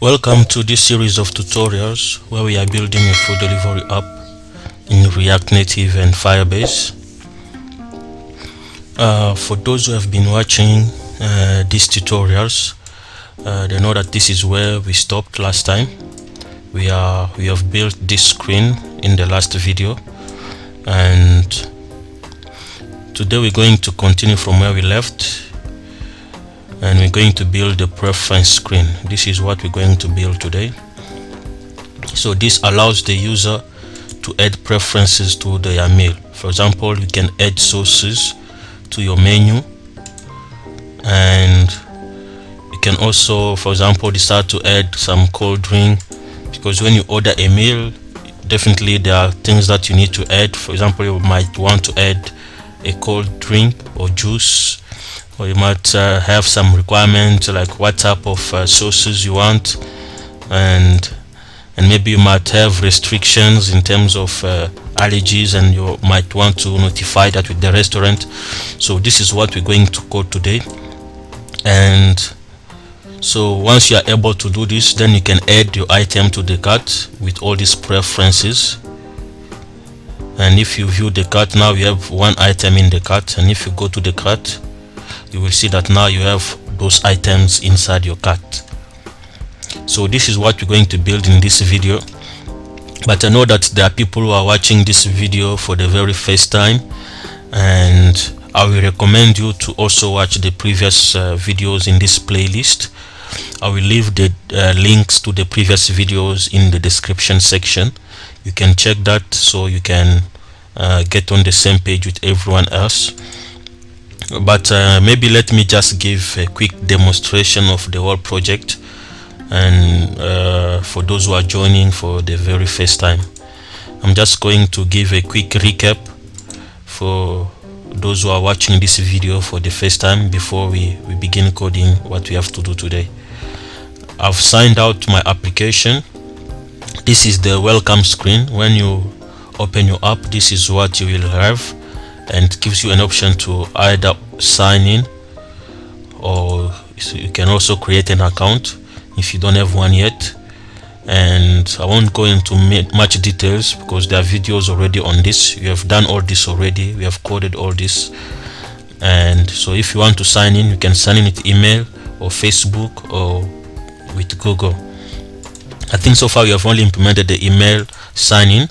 Welcome to this series of tutorials where we are building a food delivery app in React Native and Firebase. For those who have been watching these tutorials, they know that this is where we stopped last time. We have built this screen in the last video, and today we're going to continue from where we left, and we're going to build the preference screen. This is what we're going to build today. So this allows the user to add preferences to their meal. For example, you can add sauces to your menu, and you can also, for example, decide to add some cold drink, because when you order a meal, definitely there are things that you need to add. For example, you might want to add a cold drink or juice, or you might have some requirements like what type of sauces you want, and maybe you might have restrictions in terms of allergies, and you might want to notify that with the restaurant. So this is what we're going to code today. And so once you are able to do this, then you can add your item to the cart with all these preferences. And if you view the cart now, you have one item in the cart, and if you go to the cart, you will see that now you have those items inside your cart. So this is what we're going to build in this video. But I know that there are people who are watching this video for the very first time, and I will recommend you to also watch the previous videos in this playlist. I will leave the links to the previous videos in the description section. You can check that so you can get on the same page with everyone else. But maybe let me just give a quick demonstration of the whole project, and for those who are joining for the very first time, I'm just going to give a quick recap for those who are watching this video for the first time before we begin coding what we have to do today. I've signed out my application. This is the welcome screen. When you open your app, this is what you will have, and it gives you an option to either sign in, or you can also create an account if you don't have one yet. And I won't go into much details because there are videos already on this. You have done all this already. We have coded all this. And so if you want to sign in, you can sign in with email or Facebook or with Google. I think so far we have only implemented the email sign in,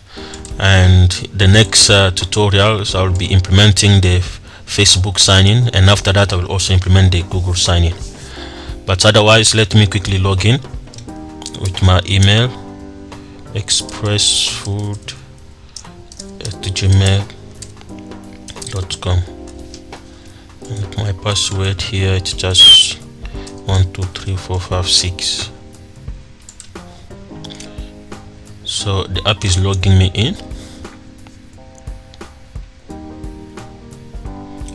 and the next tutorials I will be implementing the Facebook sign in, and after that I will also implement the Google sign in. But otherwise, let me quickly log in with my email, expressfood@gmail.com, and my password here, it's just 123456. So the app is logging me in.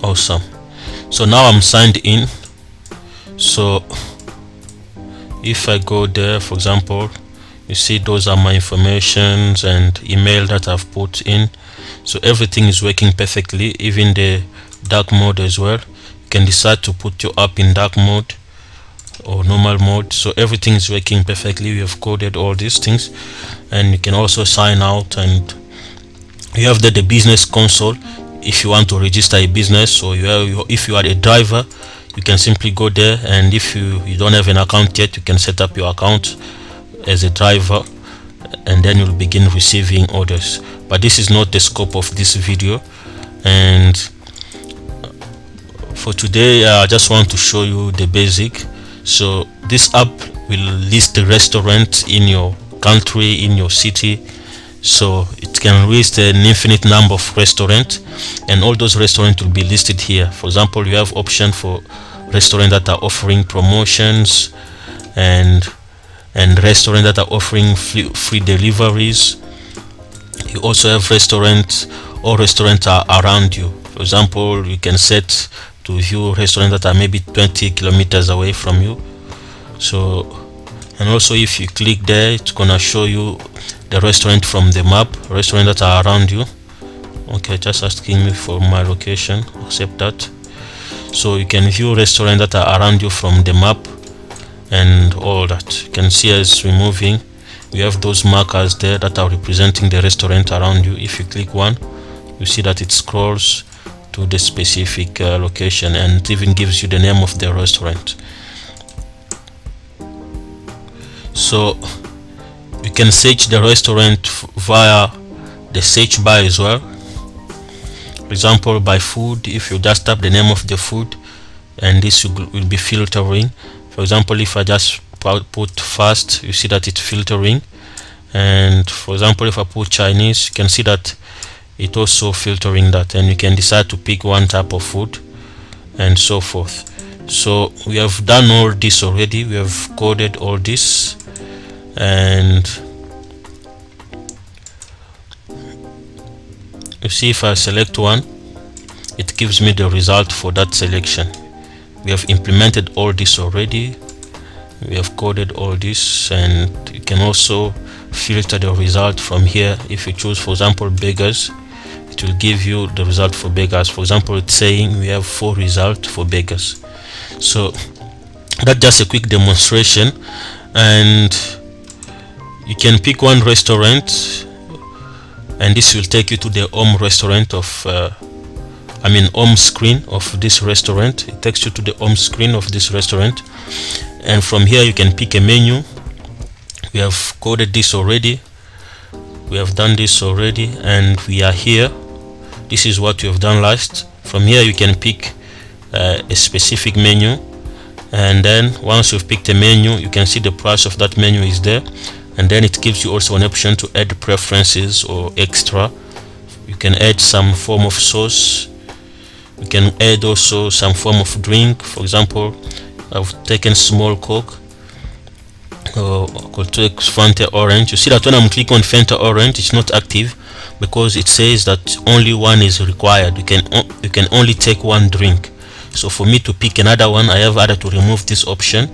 Awesome. So now I'm signed in. So if I go there, for example, you see those are my informations and email that I've put in. So everything is working perfectly, even the dark mode as well. You can decide to put your app in dark mode or normal mode. So everything is working perfectly. We have coded all these things, and you can also sign out, and you have the business console if you want to register a business. So if you are a driver, you can simply go there, and if you don't have an account yet, you can set up your account as a driver, and then you'll begin receiving orders. But this is not the scope of this video, and for today I just want to show you the basic. So this app will list the restaurant in your country, in your city. So it can list an infinite number of restaurants, and all those restaurants will be listed here. For example, you have option for restaurants that are offering promotions, and restaurants that are offering free deliveries. You also have restaurants, all restaurants are around you. For example, you can set to view restaurants that are maybe 20 kilometers away from you. So, and also if you click there, it's gonna show you the restaurant from the map, restaurants that are around you. Okay, just asking me for my location, accept that. So you can view restaurants that are around you from the map, and all that. You can see as we're moving, we have those markers there that are representing the restaurant around you. If you click one, you see that it scrolls to the specific location, and it even gives you the name of the restaurant. So you can search the restaurant via the search bar as well. For example, by food, if you just type the name of the food, and this will be filtering. For example, if I just put fast, you see that it's filtering. And for example, if I put Chinese, you can see that it also filtering that, and you can decide to pick one type of food and so forth. So we have done all this already. We have coded all this, and you see if I select one, it gives me the result for that selection. We have implemented all this already. We have coded all this, and you can also filter the result from here. If you choose, for example, beggars, it will give you the result for beggars. For example, it's saying we have 4 results for beggars. So that's just a quick demonstration, and you can pick one restaurant, and this will take you to the home restaurant of home screen of this restaurant. It takes you to the home screen of this restaurant, and from here you can pick a menu. We have coded this already, we have done this already, and we are here. This is what we have done last. From here you can pick a specific menu, and then once you've picked a menu, you can see the price of that menu is there, and then it gives you also an option to add preferences or extra. You can add some form of sauce. You can add also some form of drink. For example, I've taken small Coke, or could take Fanta Orange. You see that when I'm clicking on Fanta Orange, it's not active because it says that only one is required. You can only take one drink. So for me to pick another one, I have either to remove this option,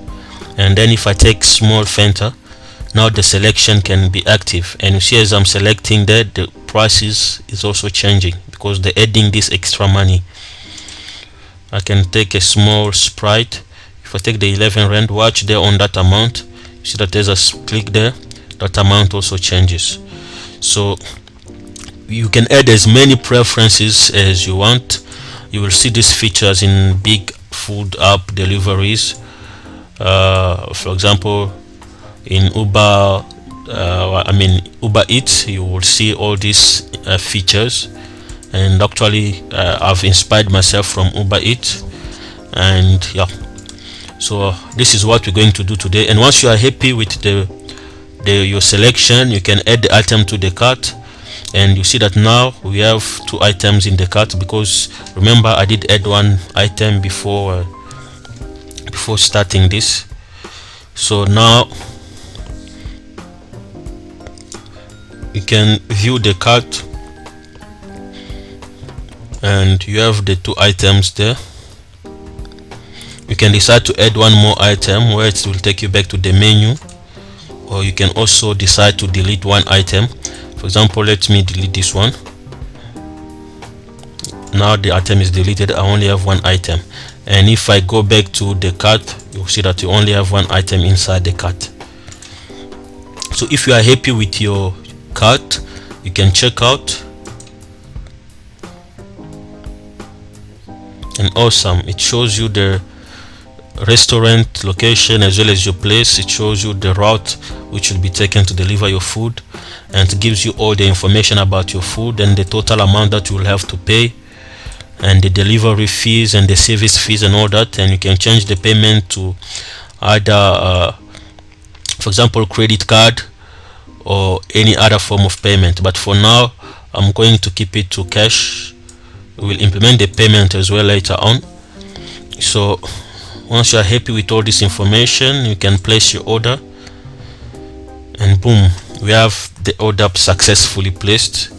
and then if I take small Fanta, now the selection can be active. And you see as I'm selecting that, the prices is also changing because they're adding this extra money. I can take a small Sprite. If I take the 11 rand, watch there on that amount, you see that there's a click there, that amount also changes. So you can add as many preferences as you want. You will see these features in big food app deliveries. For example, in Uber Eats, you will see all these features, and actually I've inspired myself from Uber Eats, and yeah. So this is what we're going to do today. And once you are happy with your selection, you can add the item to the cart, and you see that now we have 2 items in the cart, because remember I did add one item before starting this. So now you can view the cart, and you have the 2 items there. You can decide to add one more item where it will take you back to the menu, or you can also decide to delete one item. For example, let me delete this one. Now the item is deleted. I only have one item, and if I go back to the cart, you'll see that you only have one item inside the cart. So if you are happy with your cart, you can check out, and awesome, it shows you the restaurant location as well as your place. It shows you the route which will be taken to deliver your food, and it gives you all the information about your food and the total amount that you will have to pay, and the delivery fees and the service fees and all that. And you can change the payment to either for example credit card or any other form of payment, but for now I'm going to keep it to cash. We will implement the payment as well later on. So once you are happy with all this information, you can place your order, and boom, we have the order successfully placed.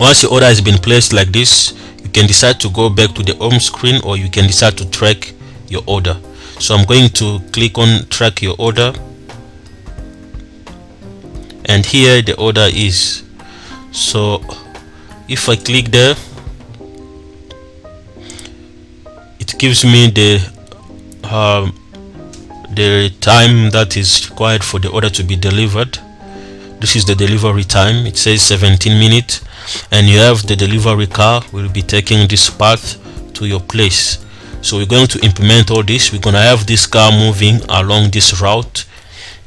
Once your order has been placed like this, you can decide to go back to the home screen, or you can decide to track your order. So I'm going to click on track your order, and here the order is. So if I click there, it gives me the the time that is required for the order to be delivered. This is the delivery time. It says 17 minutes, and you have the delivery car will be taking this path to your place. So we're going to implement all this. We're going to have this car moving along this route.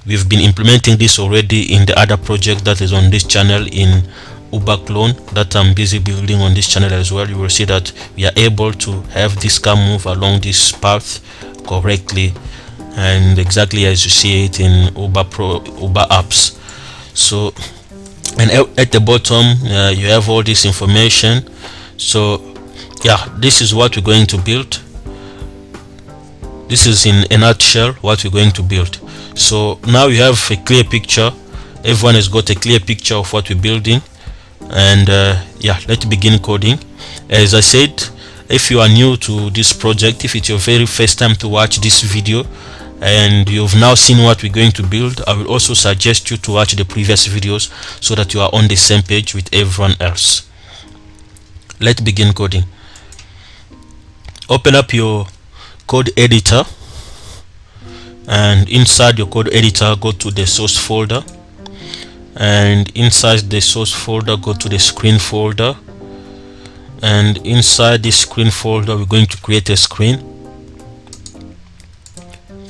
We've been implementing this already in the other project that is on this channel in Uber clone that I'm busy building on this channel as well. You will see that we are able to have this car move along this path correctly and exactly as you see it in Uber apps. So, and at the bottom you have all this information. So yeah, this is what we're going to build. This is in a nutshell what we're going to build. So now you have a clear picture. Everyone has got a clear picture of what we're building. And yeah, let's begin coding. As I said, if you are new to this project, if it's your very first time to watch this video and you've now seen what we're going to build, I will also suggest you to watch the previous videos so that you are on the same page with everyone else. Let's begin coding. Open up your code editor, and inside your code editor go to the source folder, and inside the source folder go to the screen folder, and inside this screen folder we're going to create a screen.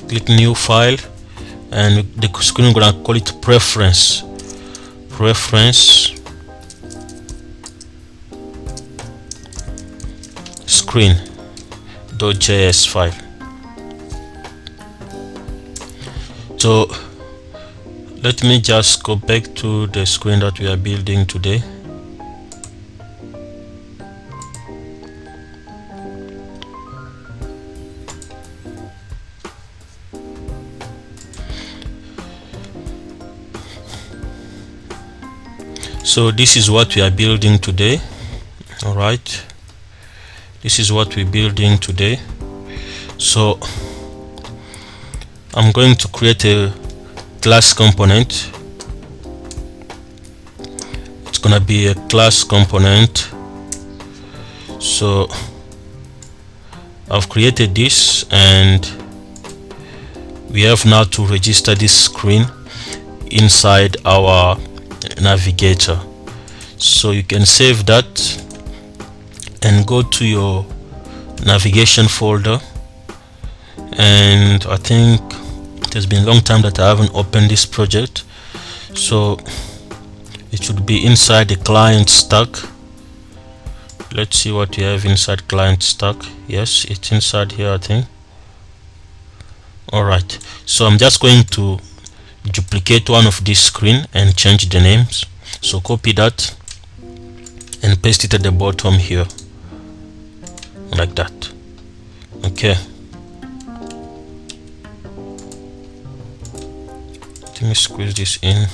Click new file, and the screen we're going to call it preference screen.js file. So let me just go back to the screen that we are building today. So this is what we are building today. All right, this is what we're building today. So I'm going to create a class component. It's gonna be a class component. So I've created this, and we have now to register this screen inside our navigator. So you can save that and go to your navigation folder, and I think it has been a long time that I haven't opened this project, so it should be inside the client stack. Let's see what we have inside client stack. Yes, it's inside here, I think. All right, so I'm just going to duplicate one of this screen and change the names. So copy that and paste it at the bottom here like that. Okay, let me squeeze this in.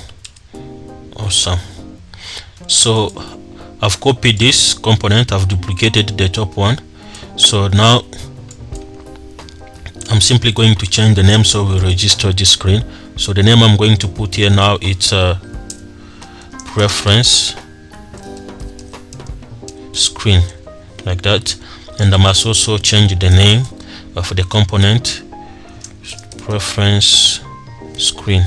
Awesome. So I've copied this component, I've duplicated the top one. So now I'm simply going to change the name so we register this screen. So the name I'm going to put here now, it's preference screen like that, and I must also change the name of the component, preference screen.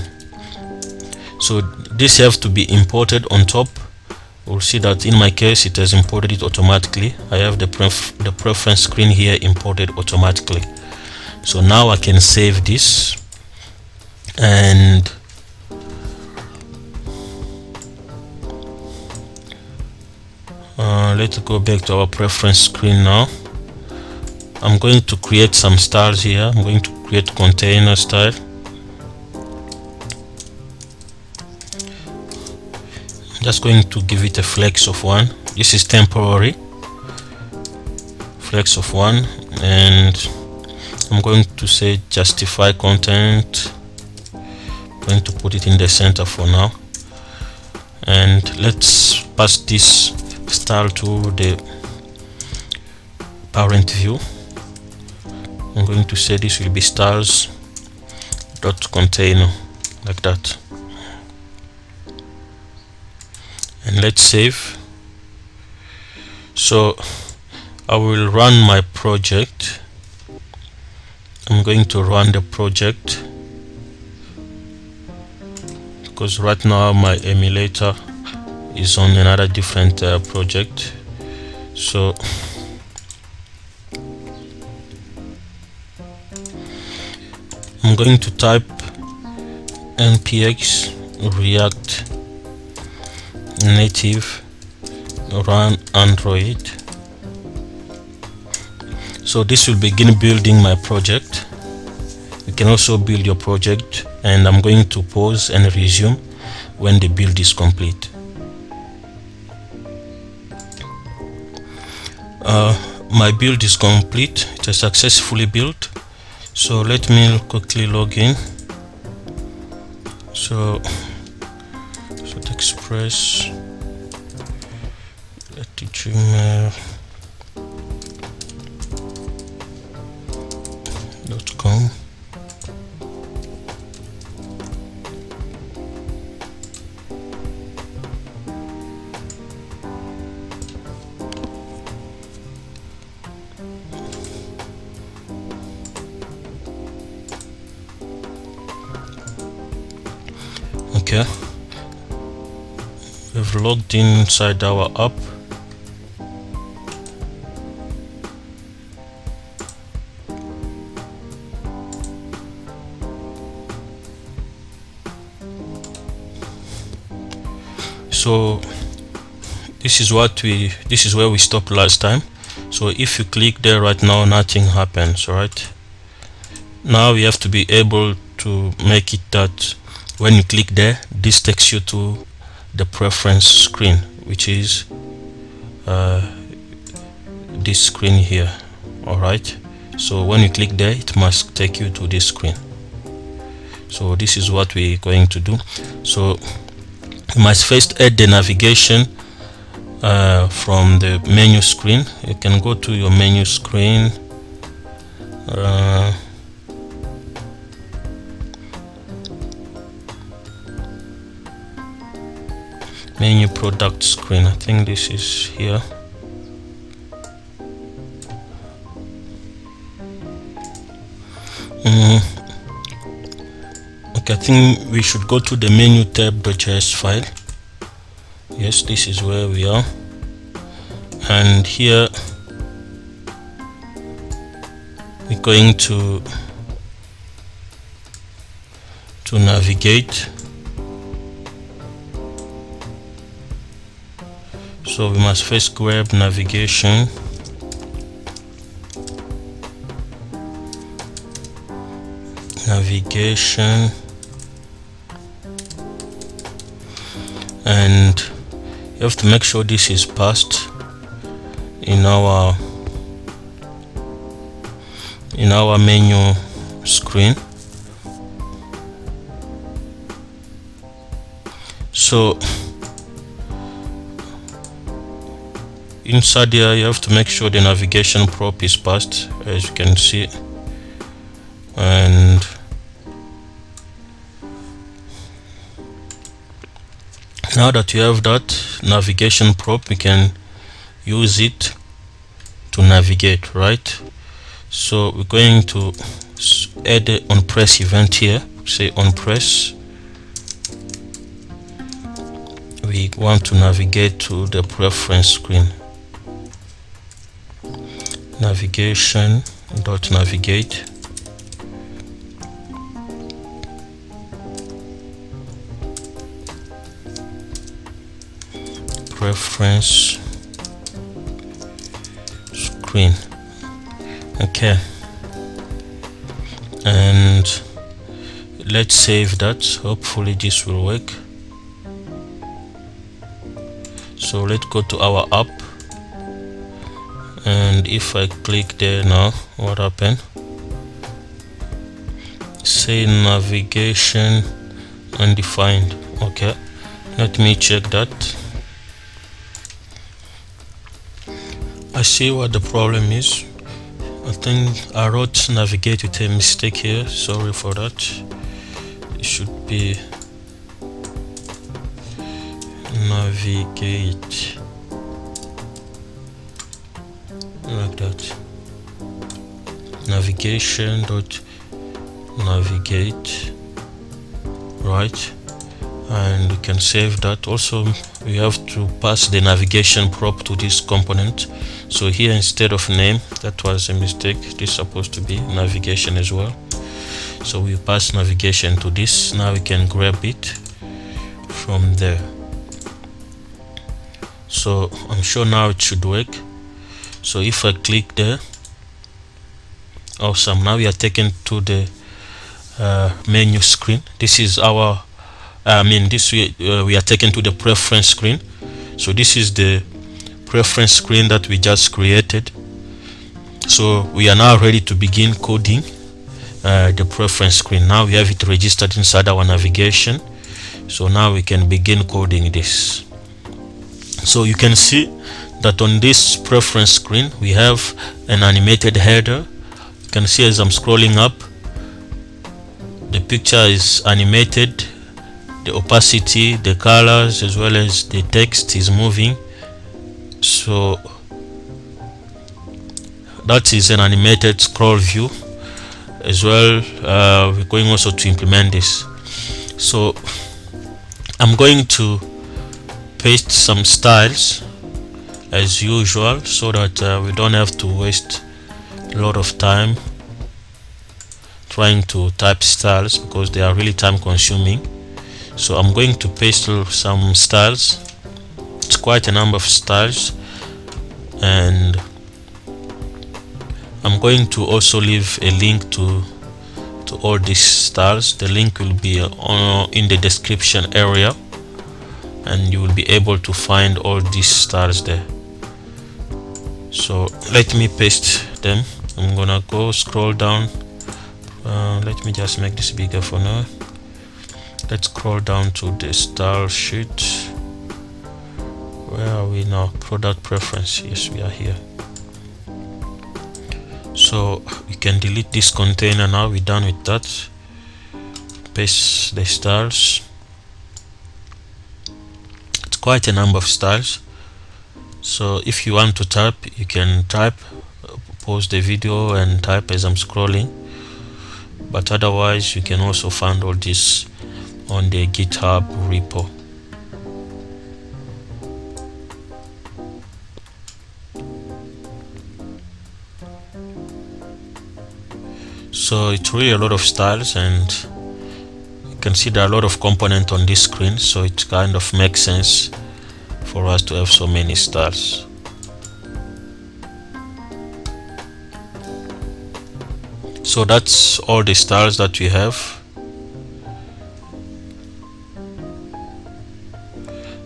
So this has to be imported on top. We'll see that in my case it has imported it automatically. I have the preference screen here imported automatically. So now I can save this, and let's go back to our preference screen now. I'm going to create some styles here. I'm going to create container style. I'm just going to give it a flex of 1. This is temporary, flex of 1, and I'm going to say justify content. I'm going to put it in the center for now, and let's pass this style to the parent view. I'm going to say this will be styles dot container like that, and let's save. So I will run my project. I'm going to run the project. because right now my emulator is on another different project. So I'm going to type npx react native run Android. So this will begin building my project. You can also build your project, and I'm going to pause and resume when the build is complete. My build is complete. It is successfully built. So let me quickly log in. So express at gmail.com. Okay, we've logged in inside our app. So this is where we stopped last time. So if you click there right now, nothing happens. Right now we have to be able to make it that when you click there, this takes you to the preference screen, which is this screen here. All right, so when you click there, it must take you to this screen. So this is what we're going to do. So you must first add the navigation from the menu screen. You can go to your menu screen, menu product screen. I think this is here. Okay, I think we should go to the menu tab.js file. Yes, this is where we are, and here we're going to navigate. So we must first grab navigation, and you have to make sure this is passed in our menu screen. So inside here, you have to make sure the navigation prop is passed, as you can see. And now that you have that navigation prop, you can use it to navigate, right? So we're going to add an on press event here. Say on press. We want to navigate to the preference screen. Navigate. Preference screen. Okay, and let's save that. Hopefully this will work. So let's go to our app, and if I click there now, what happened? Say navigation undefined. Okay, let me check that. I see what the problem is. I think I wrote navigate with a mistake here. Sorry for that. It should be navigate like that. Navigate, right? and we can save that. Also, we have to pass the navigation prop to this component. So here, instead of name, that was a mistake, this is supposed to be navigation as well. So we pass navigation to this. Now we can grab it from there. So I'm sure now it should work. So if I click there, awesome, now we are taken to the menu screen. This is our we are taken to the preference screen. So this is the preference screen that we just created. So we are now ready to begin coding the preference screen. Now we have it registered inside our navigation. So now we can begin coding this. So you can see that on this preference screen we have an animated header. You can see as I'm scrolling up, the picture is animated, the opacity, the colors, as well as the text is moving. So that is an animated scroll view as well. We're going also to implement this. So I'm going to paste some styles as usual, so that we don't have to waste a lot of time trying to type styles, because they are really time consuming. So I'm going to paste some styles. It's quite a number of styles, and I'm going to also leave a link to all these styles. The link will be in the description area, and you will be able to find all these styles there. So let me paste them. I'm gonna go scroll down. Let me just make this bigger for now. Let's scroll down to the style sheet. Where are we now? Product preference. Yes, we are here. So we can delete this container now. We're done with that. Paste the styles. It's quite a number of styles. So if you want to type, you can type, pause the video and type as I'm scrolling. But otherwise, you can also find all this on the GitHub repo. So it's really a lot of styles, and you can see there are a lot of components on this screen, so it kind of makes sense for us to have so many styles. So that's all the styles that we have.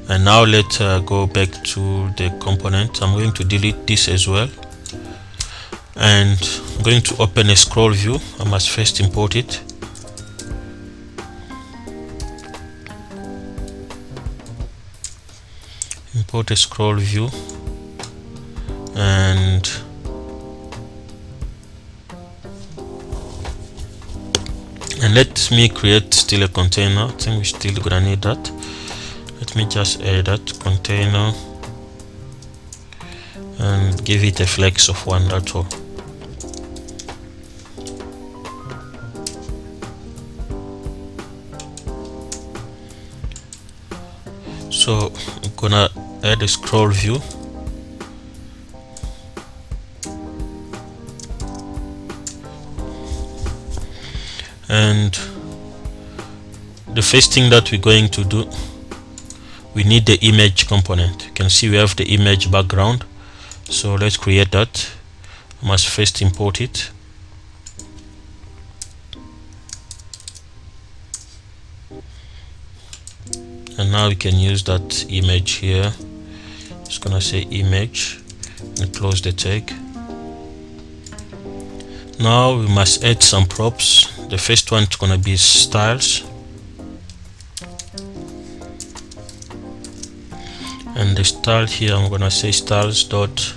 And now let's go back to the component. I'm going to delete this as well, and I'm going to open a scroll view. I must first import it. Import a scroll view, and let me create still a container. I think we're still gonna need that. Let me just add that container and give it a flex of 1, that's all. So I'm gonna add a scroll view. And the first thing that we're going to do, we need the image component. You can see we have the image background. So let's create that. I must first import it. And now we can use that image here. Just gonna say image and close the tag. Now we must add some props. The first one is gonna be styles, and the style here I'm gonna say styles dot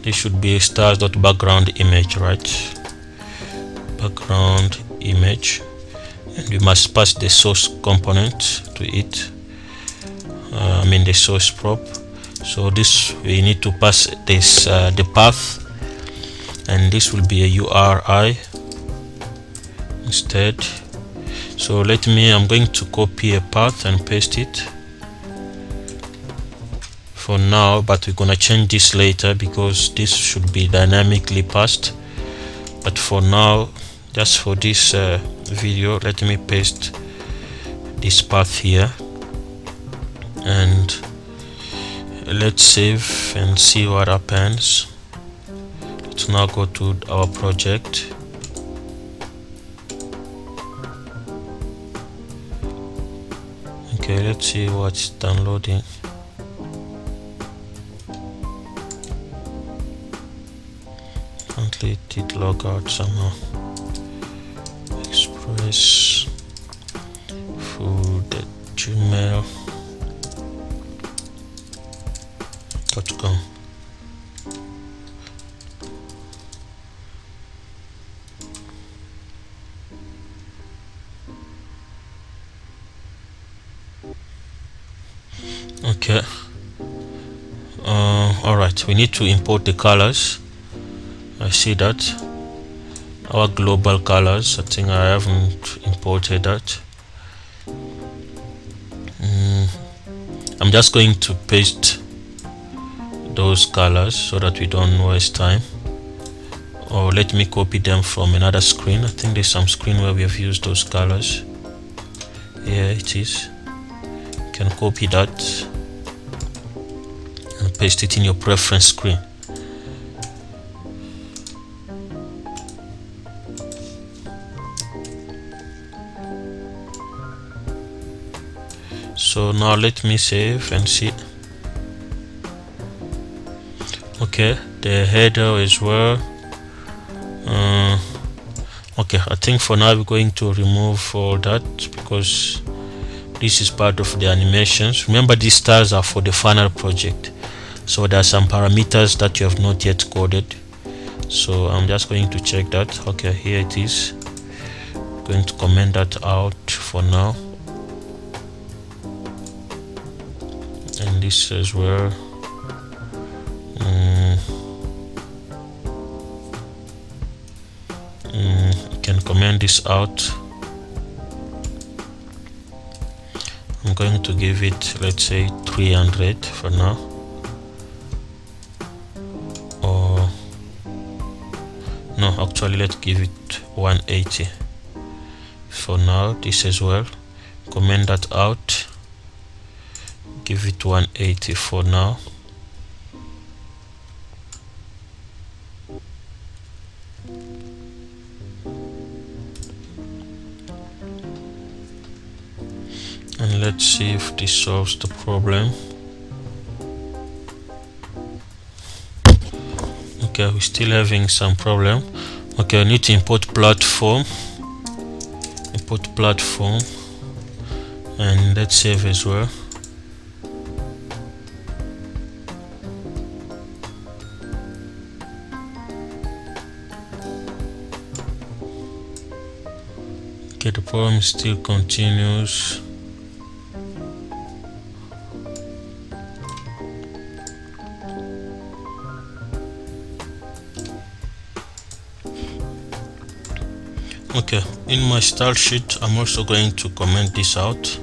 this should be styles dot background image, right? Background image, and we must pass the source component to it. The source prop. So this we need to pass this the path and this will be a URI instead. So I'm going to copy a path and paste it for now, but we're gonna change this later because this should be dynamically passed. But for now, just for this video, let me paste this path here, and let's save and see what happens. Let's now go to our project. Okay, let's see what's downloading. Apparently it did log out somehow. Express food at gmail.com. Okay. All right, we need to import the colors. I see that our global colors, I think I haven't imported that. I'm just going to paste those colors so that we don't waste time, or let me copy them from another screen. I think there's some screen where we have used those colors. Here it is. You can copy that and paste it in your preference screen. So now let me save and see. Okay, the header as well. Okay, I think for now we're going to remove all that because this is part of the animations. Remember, these stars are for the final project, so there are some parameters that you have not yet coded. So I'm just going to check that. Okay, here it is. I'm going to comment that out for now, and this as well. Can comment this out. I'm going to give it, let's say, 300 for now, or no, actually let's give it 180 for now. This as well, comment that out, give it 180 for now. And let's see if this solves the problem. Okay, we're still having some problem. Okay, I need to import platform, and let's save as well. Okay, the problem still continues. Okay, in my style sheet, I'm also going to comment this out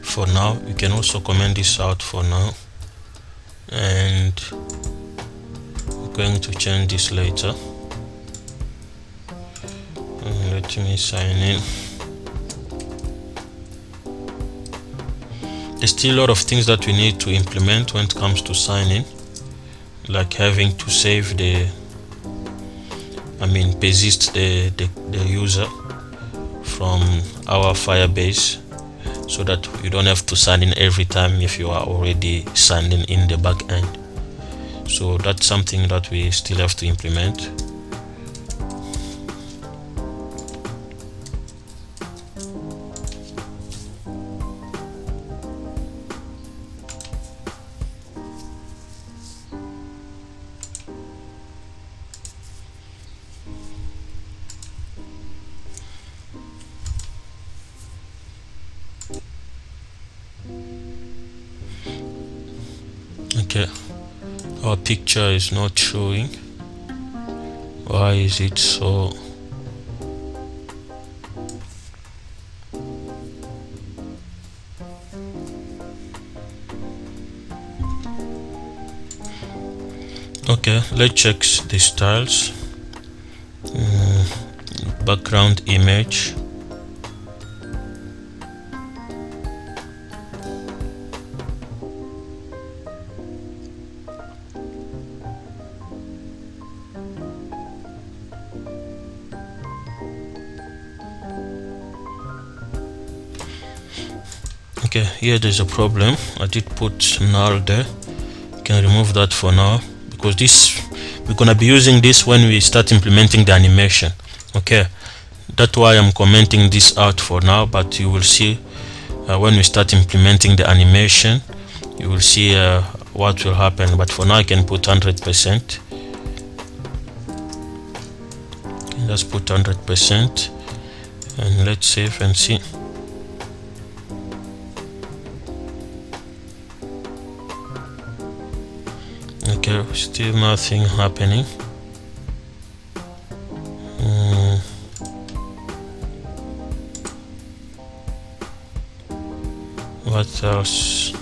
for now. You can also comment this out for now, and I'm going to change this later. And let me sign in. There's still a lot of things that we need to implement when it comes to signing, like having to save persist the user from our Firebase, so that you don't have to sign in every time if you are already signed in the back end. So that's something that we still have to implement. Okay, our picture is not showing. Why is it so? Okay, let's check the styles. Background image. Okay, here there's a problem. I did put null there. You can remove that for now, because this, we're gonna be using this when we start implementing the animation. Okay, that's why I'm commenting this out for now, but you will see when we start implementing the animation, you will see what will happen. But for now I can put 100%. Let's put 100% and let's save and see. Okay, still nothing happening. What else?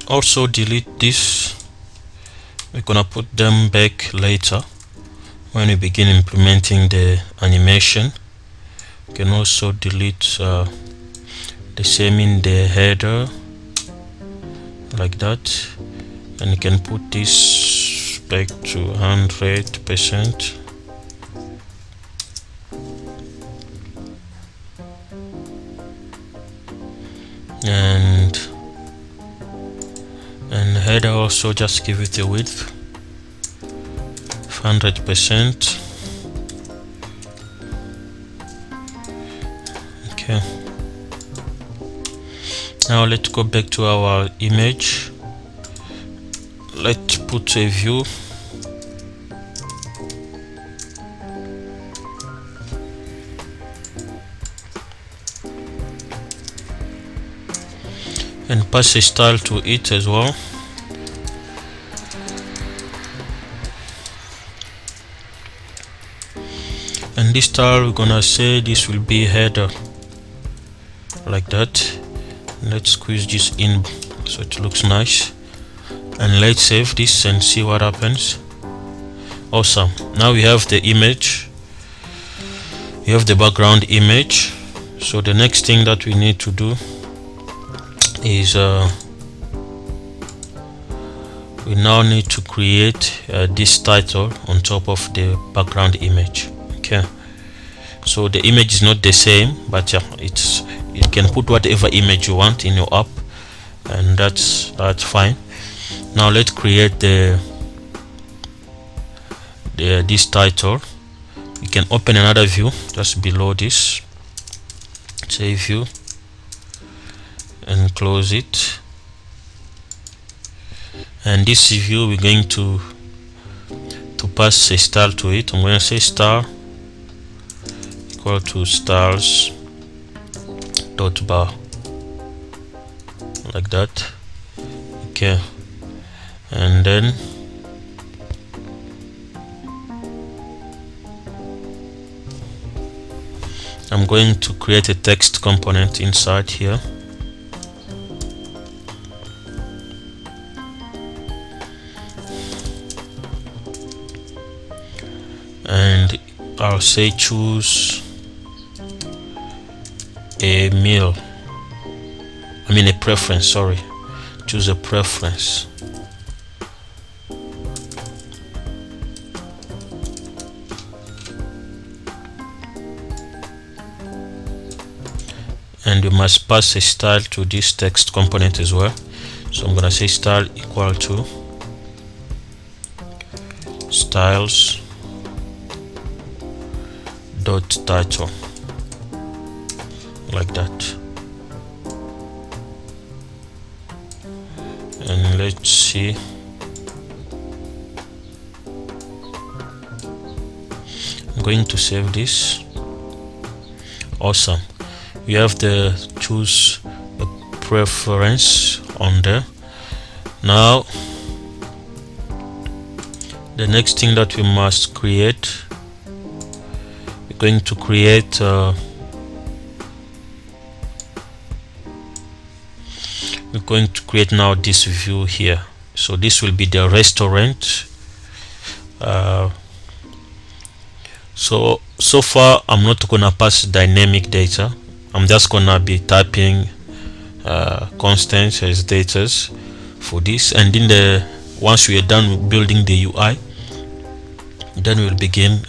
Also delete this. We're gonna put them back later when we begin implementing the animation. You can also delete the same in the header, like that, and you can put this back to 100%. And header also just give it a width of 100%. Okay, now let's go back to our image. Let's put a view. And pass a style to it as well. And this style, we're gonna say this will be header, like that. Let's squeeze this in so it looks nice, and let's save this and see what happens. Awesome. Now we have the image, we have the background image. So the next thing that we need to do is we now need to create this title on top of the background image. Okay, so the image is not the same, but yeah, you can put whatever image you want in your app, and that's fine. Now let's create this title. You can open another view just below this, say view, and close it. And this view, we're going to pass a style to it. I'm going to say star equal to styles dot bar, like that. Okay, and then I'm going to create a text component inside here. And I'll say choose a meal, a preference, sorry, choose a preference. And you must pass a style to this text component as well. So I'm gonna say style equal to styles dot title, like that. And let's see, I'm going to save this. Awesome. you have to choose a preference on there. Now the next thing that we must create, we're going to create now this view here. So this will be the restaurant. So far I'm not gonna pass dynamic data. I'm just gonna be typing constants as data for this, and then once we are done building the UI, then we'll begin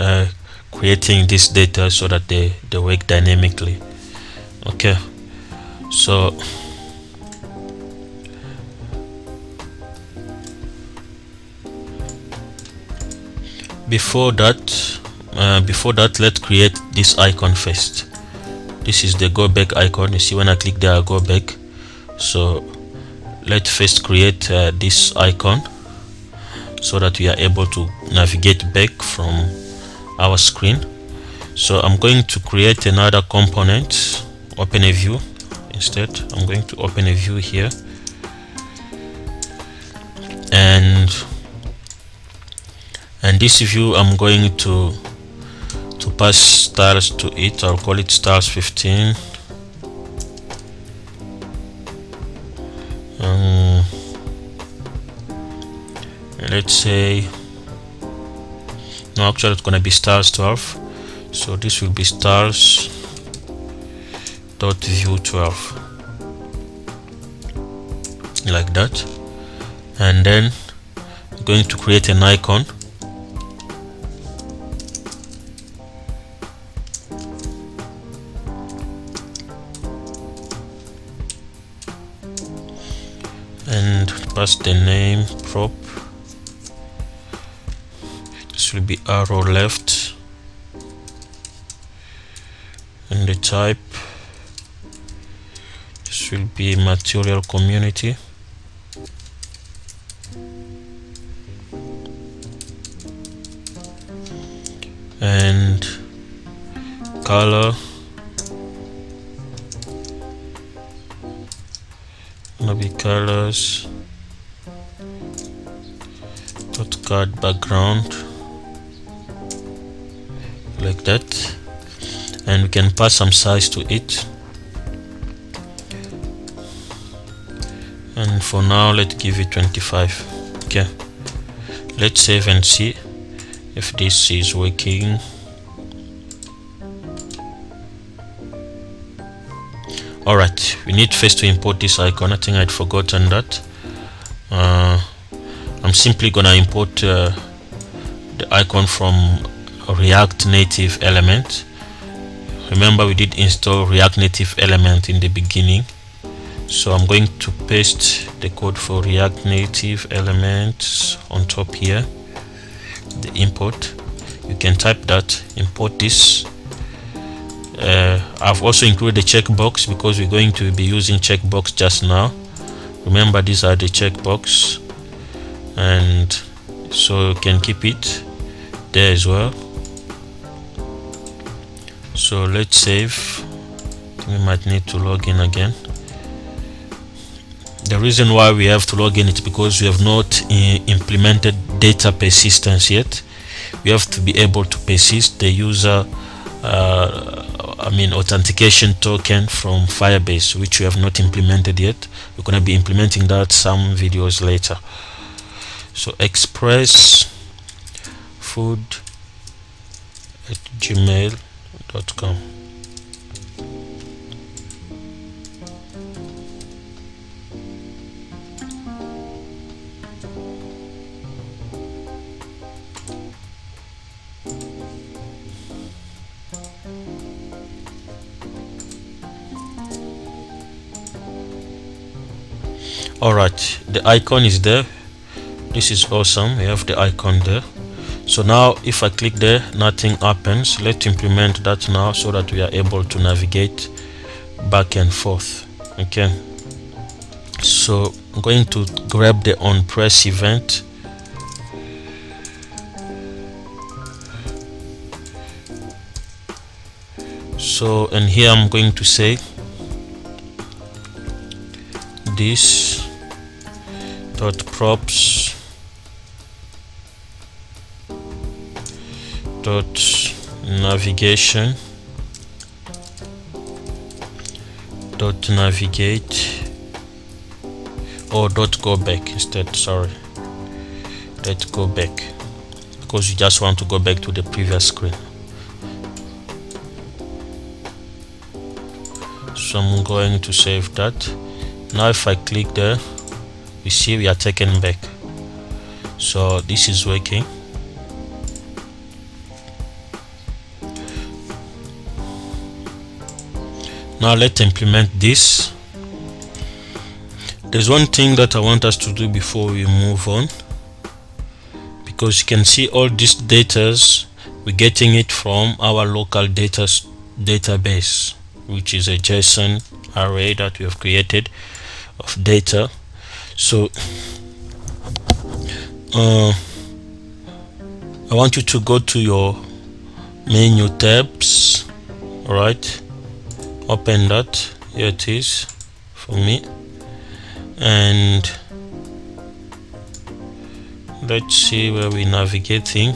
creating this data so that they work dynamically. Okay, so before that let's create this icon first. This is the go back icon. You see when I click there, I go back. So let's first create this icon so that we are able to navigate back from our screen. So I'm going to create another component, open a view. Instead I'm going to open a view here, and this view I'm going to pass styles to it. I'll call it styles 15. Let's say, no, actually it's gonna be styles 12. So this will be styles dot view 12, like that. And then I'm going to create an icon. And pass the name prop. This will be arrow left, and the type, this will be material community, and color gonna be colors dot card background, like that. And we can pass some size to it, and for now let's give it 25. Okay, let's save and see if this is working. Alright, we need first to import this icon. I think I'd forgotten that. I'm simply gonna import the icon from React Native element. Remember we did install React Native element in the beginning, so I'm going to paste the code for React Native elements on top here, the import. You can type that, import this. I've also included the checkbox because we're going to be using checkbox just now. Remember, these are the checkbox, and so you can keep it there as well. So let's save. We might need to log in again. The reason why we have to log in is because we have not implemented data persistence yet. We have to be able to persist the user authentication token from Firebase, which we have not implemented yet. We're going to be implementing that some videos later. So express food@gmail.com. Alright, the icon is there. This is awesome. We have the icon there. So now if I click there, nothing happens. Let's implement that now so that we are able to navigate back and forth. Okay, so I'm going to grab the on press event. So So, and here I'm going to say this dot props dot navigation dot navigate, or dot go back instead, sorry, let's go back, because you just want to go back to the previous screen. So I'm going to save that. Now if I click there, you see we are taken back. So this is working. Now let's implement this. There's one thing that I want us to do before we move on, because you can see all these datas, we're getting it from our local database, which is a JSON array that we have created of data. So I want you to go to your menu tabs, right? Open that, here it is for me, and let's see where we're navigating.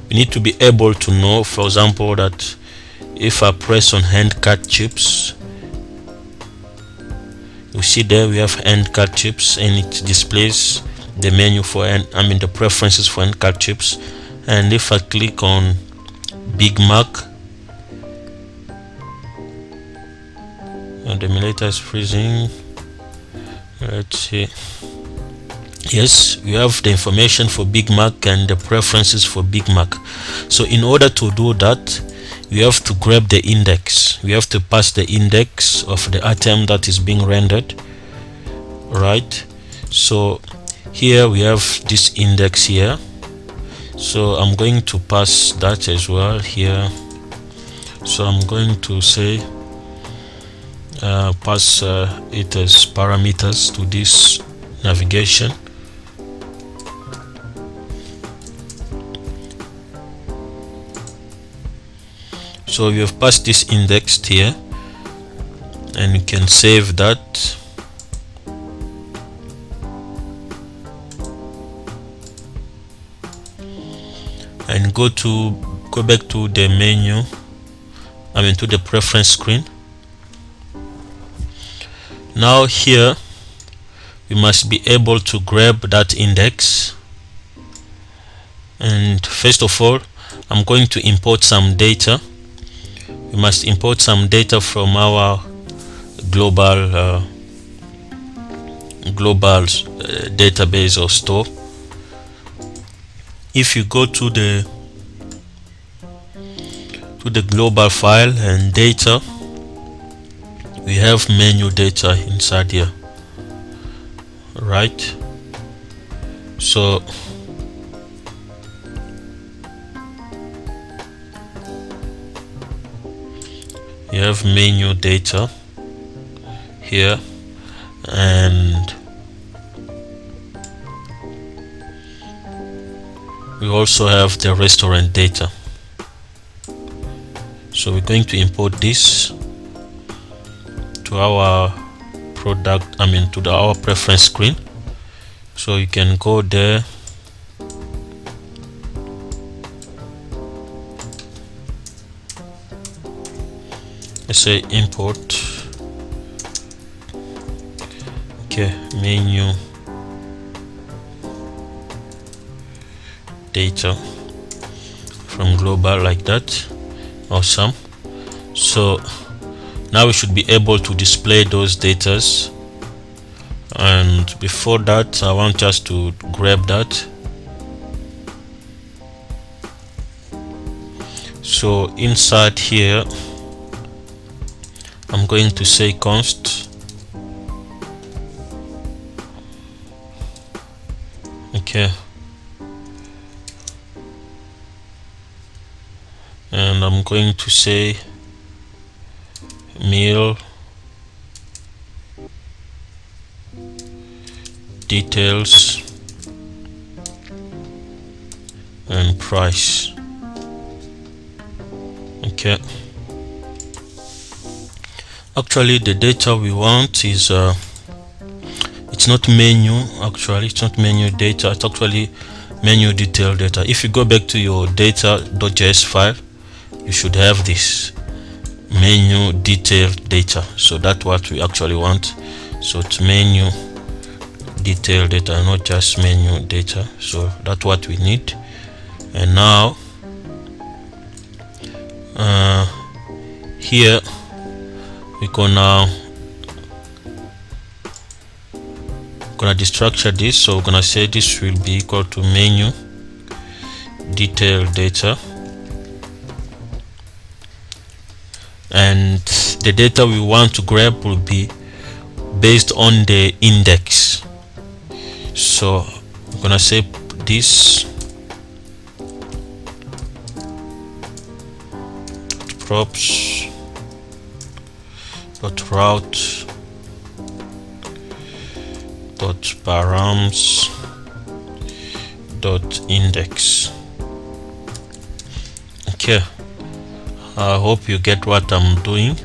We need to be able to know, for example, that if I press on hand cut chips, you see there we have hand cut chips, and it displays the menu for the preferences for hand cut chips. And if I click on Big Mac, and the emulator is freezing. Let's see. Yes, we have the information for Big Mac and the preferences for Big Mac. So in order to do that, we have to grab the index. We have to pass the index of the item that is being rendered, right? So here we have this index here, so I'm going to pass that as well here. So I'm going to say pass it as parameters to this navigation. So we have passed this indexed here, and you can save that. And go back to the menu, to the preference screen. Now here we must be able to grab that index, and first of all I'm going to import some data. We must import some data from our global database or store. If you go to the global file and data, we have menu data inside here, right? So you have menu data here, and we also have the restaurant data. So we're going to import this to our product, to our preference screen. So you can go there, let's say import, okay, menu data from global, like that. Awesome. So now we should be able to display those datas, and before that I want us to grab that. So inside here I'm going to say const, okay, and I'm going to say meal details and price, okay. Actually, the data we want is it's not menu. Actually, it's not menu data, it's actually menu detail data. If you go back to your data.js file, you should have this menu detail data. So that's what we actually want. So it's menu detail data, not just menu data. So that's what we need. And now here we're gonna destructure this. So we're gonna say this will be equal to menu detail data, and the data we want to grab will be based on the index. So I'm gonna say this props dot route dot params dot index. Okay, I hope you get what I'm doing.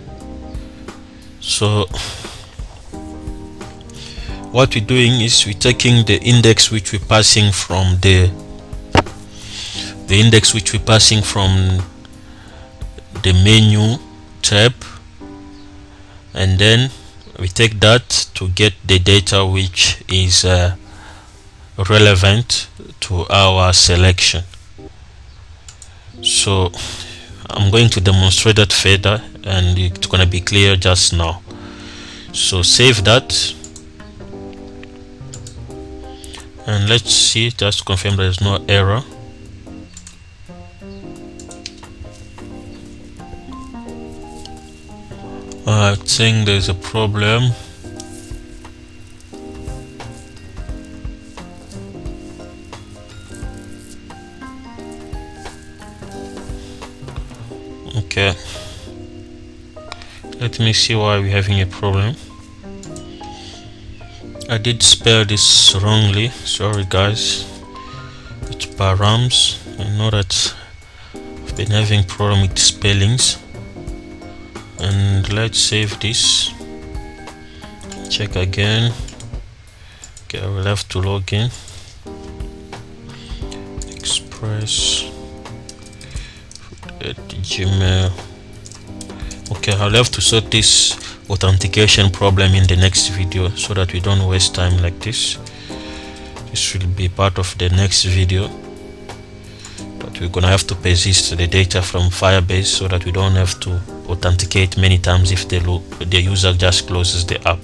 So what we're doing is we're taking the index which we're passing from the index which we're passing from the menu tab, and then we take that to get the data which is relevant to our selection. So I'm going to demonstrate that further, and it's going to be clear just now. So save that, and let's see, just to confirm there is no error. I think there's a problem. Okay, let me see why we're having a problem. I did spell this wrongly, sorry guys. It's params. I know that I've been having problem with spellings. And let's save this, check again. Okay, I will have to log in. Express at Gmail. Okay, I'll have to sort this authentication problem in the next video so that we don't waste time like this. This will be part of the next video, but we're gonna have to persist the data from Firebase so that we don't have to authenticate many times if the user just closes the app.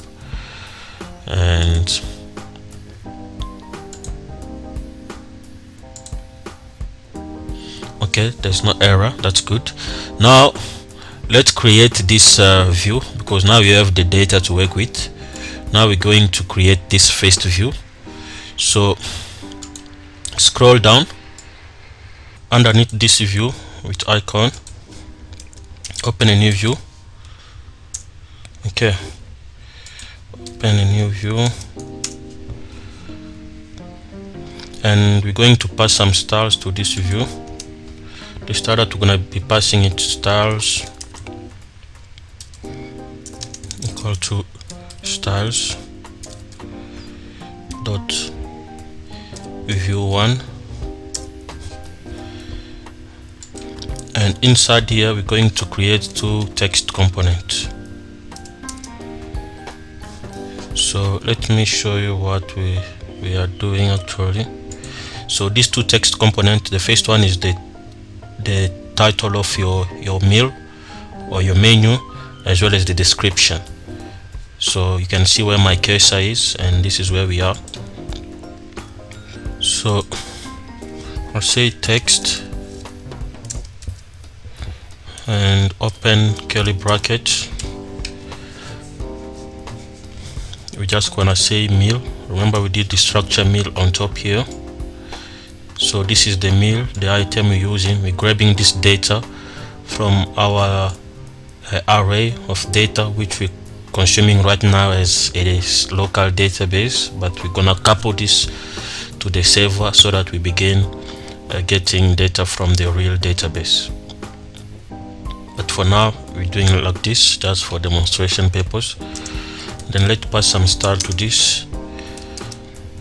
And okay, there's no error, that's good. Now let's create this view, because now you have the data to work with. Now we're going to create this first view. So scroll down underneath this view with icon, open a new view. Okay, open a new view, and we're going to pass some styles to this view. The style that we're going to be passing it styles equal to styles dot view 1, and inside here we're going to create two text components. So let me show you what we are doing actually. So these two text components, the first one is the title of your meal or your menu, as well as the description. So you can see where my cursor is, and this is where we are. So I'll say text and open curly bracket. We're just gonna say meal. Remember we did the structure meal on top here. So this is the meal, the item we're using. We're grabbing this data from our array of data which we're consuming right now as a local database, but we're gonna couple this to the server so that we begin getting data from the real database. but for now we're doing it like this just for demonstration purpose. Then let's pass some style to this,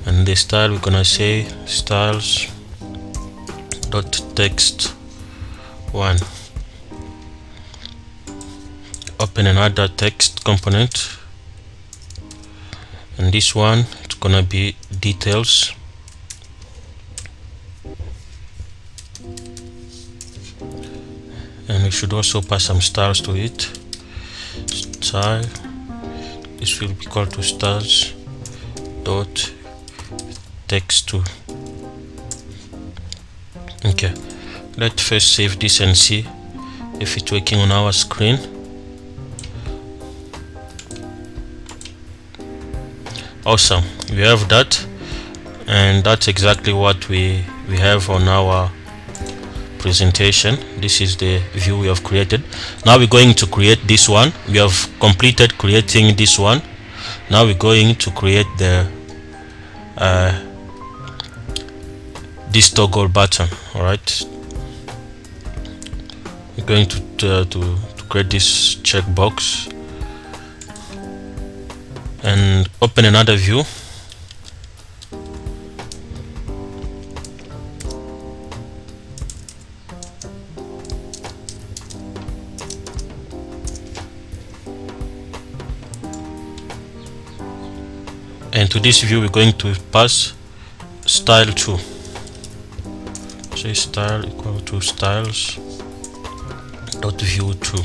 and the style we're gonna say styles dot text 1. Open another text component, and this one it's gonna be details, and we should also pass some styles to it. Style, this will be equal to styles dot text 2. Okay, let's first save this and see if it's working on our screen. Awesome, we have that, and that's exactly what we have on our presentation. This is the view we have created. Now we're going to create this one. We have completed creating this one. Now we're going to create the this toggle button. All right, we're going to create this checkbox and open another view. And to this view we're going to pass style 2. Say style equal to styles dot view 2.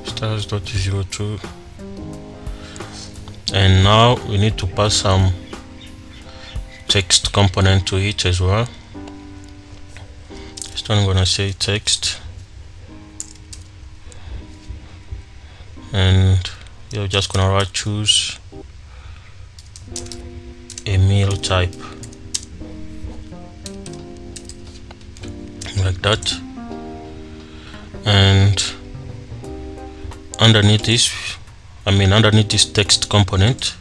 Styles dot view 2. And now we need to pass some text component to it as well. So I'm gonna say text, and you're just gonna choose a mail type like that, and underneath this text component,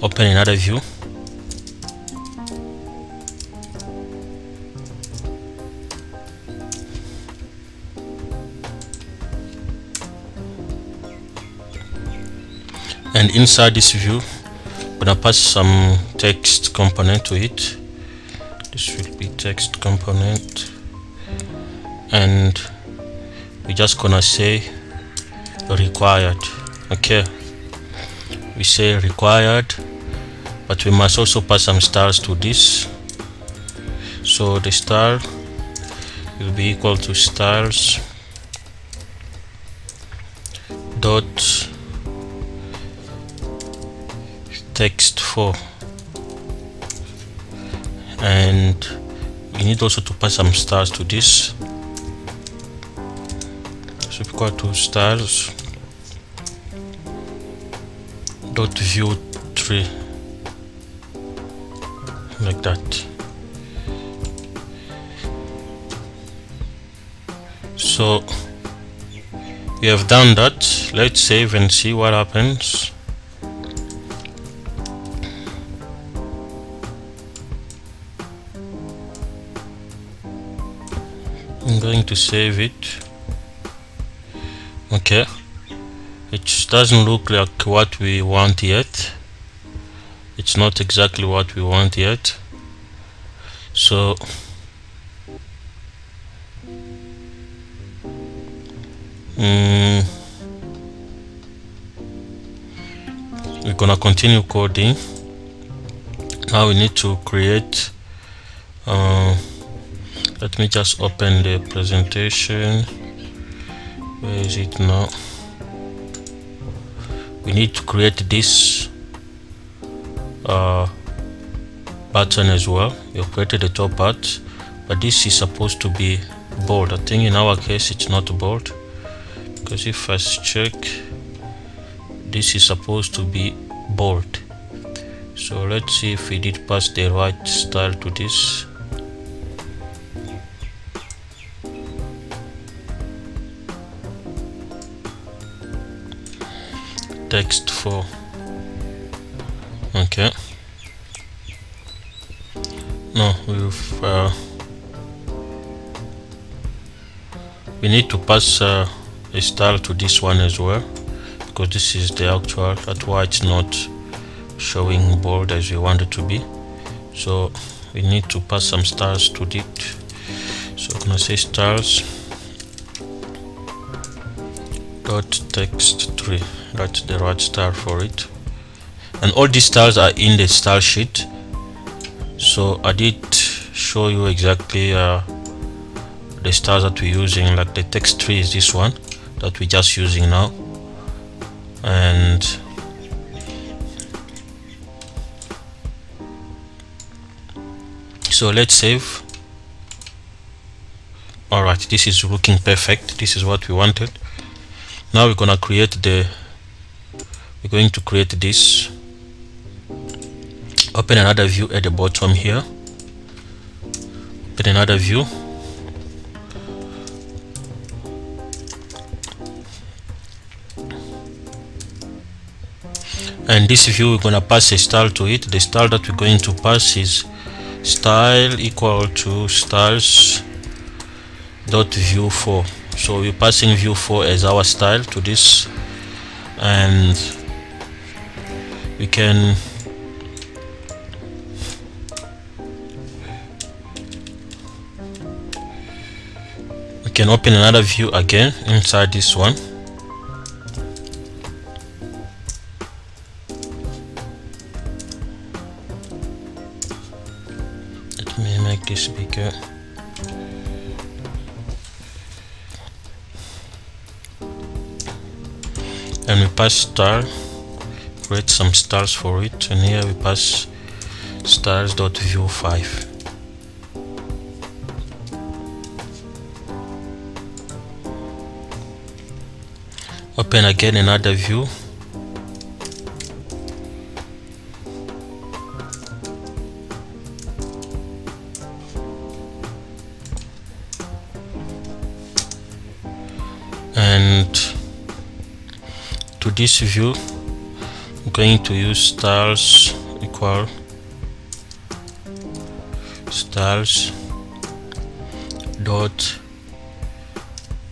open another view. And inside this view I'm gonna pass some text component to it. This will be text component, and we're just gonna say required. Okay, we say required, but we must also pass some styles to this. So the style will be equal to styles dot text 4, and we need also to pass some styles to this. So equal to styles dot view 3, like that. So we have done that. Let's save and see what happens. I'm going to save it. Okay, it doesn't look like what we want yet. It's not exactly what we want yet. So we're gonna continue coding. Now we need to create let me just open the presentation. Where is it now? We need to create this button as well. We have created the top part, but this is supposed to be bold. I think in our case it's not bold, because if I check, this is supposed to be bold. So let's see if we did pass the right style to this. text 4. Okay, no, we need to pass a style to this one as well, because this is the actual, that's why it's not showing bold as we want it to be. So we need to pass some styles to it. So I'm gonna say styles dot text 3. That's the right style for it, and all these styles are in the style sheet. So I did show you exactly the styles that we're using. Like the text 3 is this one that we're just using now, and so let's save. All right, this is looking perfect. This is what we wanted. Now we're going to create this. Open another view at the bottom here. Open another view. And this view, we're going to pass a style to it. The style that we're going to pass is style equal to styles dot view 4. So we're passing view 4 as our style to this, and we can open another view again inside this one. Let me make this bigger. And we pass style, create some styles for it, and here we pass styles dot view 5. Open again another view. And to this view, I'm going to use styles equal styles dot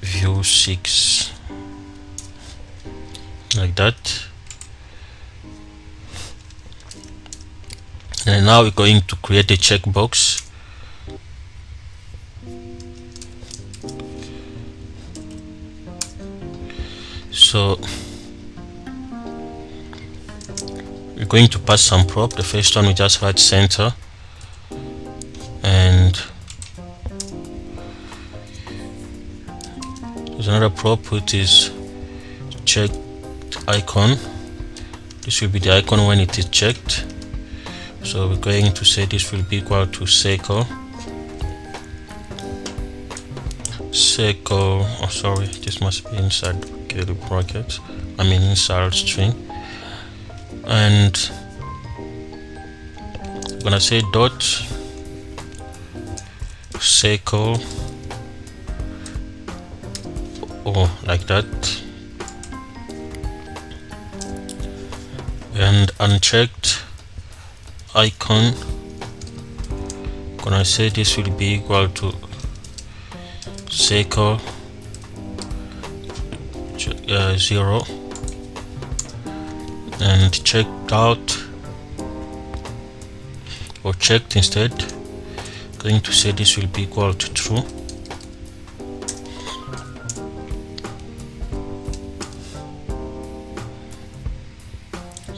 view 6, like that. And now we're going to create a checkbox. So we're going to pass some prop. The first one we just write center, and there's another prop which is checked icon. This will be the icon when it is checked. So we're going to say this will be equal to circle, oh sorry, this must be inside curly brackets, I mean inside string, and I'm gonna say dot circle, like that, and unchecked icon. I'm gonna say this will be equal to circle 0, and checked out, or checked instead, going to say this will be equal to true.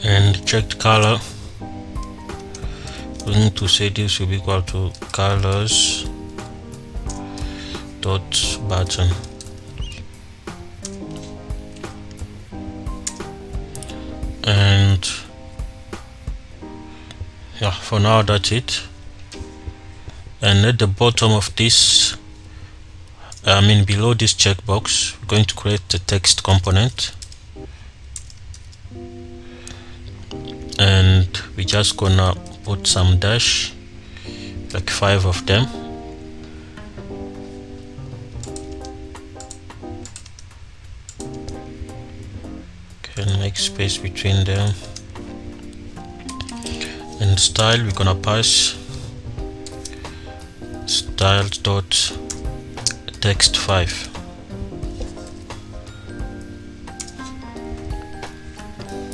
And checked color, going to say this will be equal to colors dot button. And yeah, for now that's it. And at the bottom of this, below this checkbox, we're going to create the text component, and we're just gonna put some dash, like 5 of them. Can make make space between them. And style, we're gonna pass style dot text 5.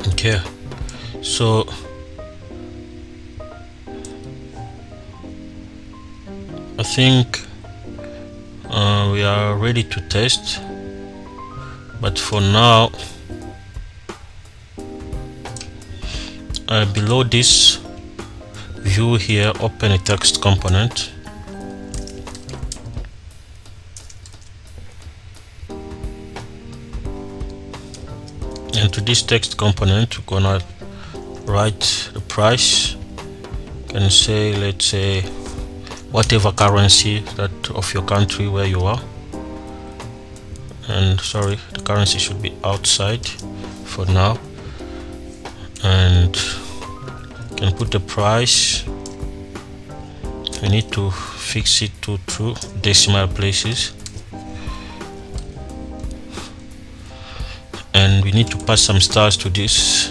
Okay, so I think we are ready to test, but for now below this view here, open a text component. And to this text component, we're gonna write the price. You can say, let's say, whatever currency that of your country where you are. And sorry, the currency should be outside for now. And you can put the price. We need to fix it to true decimal places. And we need to pass some stars to this.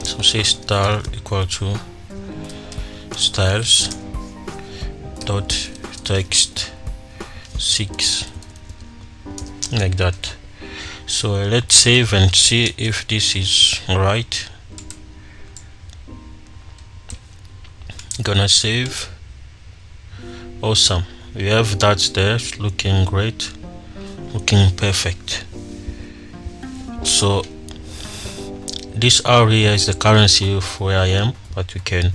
So say star equal to styles dot text 6, like that. So let's save and see if this is right. Gonna save. Awesome, we have that there, looking great, looking perfect. So this area is the currency of where I am, but we can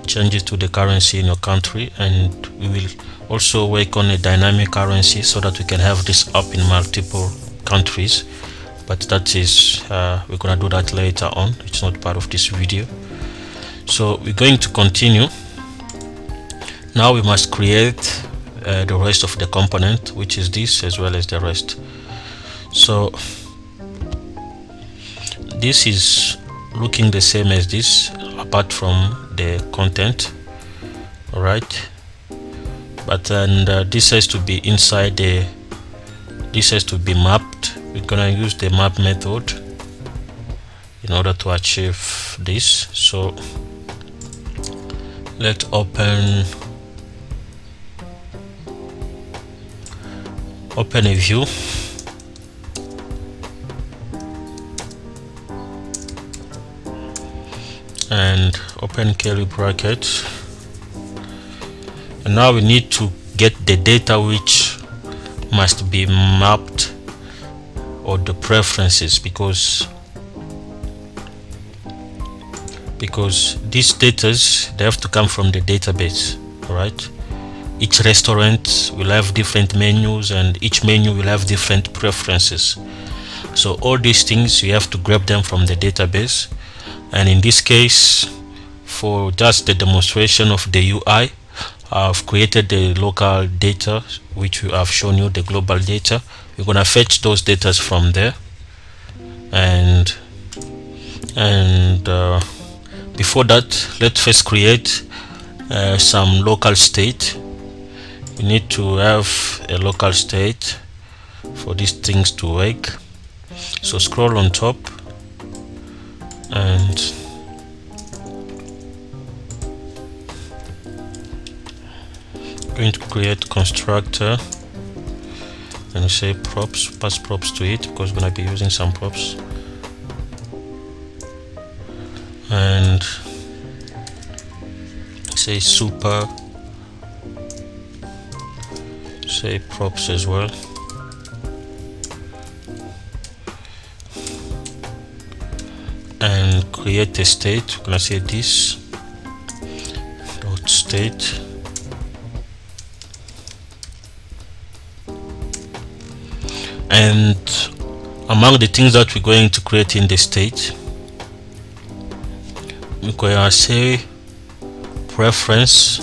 change it to the currency in your country, and we will also work on a dynamic currency so that we can have this up in multiple countries, but that is we're gonna do that later on. It's not part of this video. So we're going to continue. Now we must create the rest of the component, which is this as well as the rest. So this is looking the same as this apart from the content. All right, but then this has to be inside this has to be mapped. We're gonna use the map method in order to achieve this. So let's open a view. And open curly bracket, and now we need to get the data which must be mapped, or the preferences, because these data, they have to come from the database. All right, each restaurant will have different menus, and each menu will have different preferences. So all these things you have to grab them from the database. And in this case, for just the demonstration of the UI, I've created the local data, which we have shown you the global data. We're gonna fetch those data from there, and before that, let's first create some local state. We need to have a local state for these things to work. So scroll on top, and going to create constructor, and say props, pass props to it because we're going to be using some props, and say super, say props as well. And create a state. We're gonna say this dot state, and among the things that we're going to create in the state, we're gonna say preference,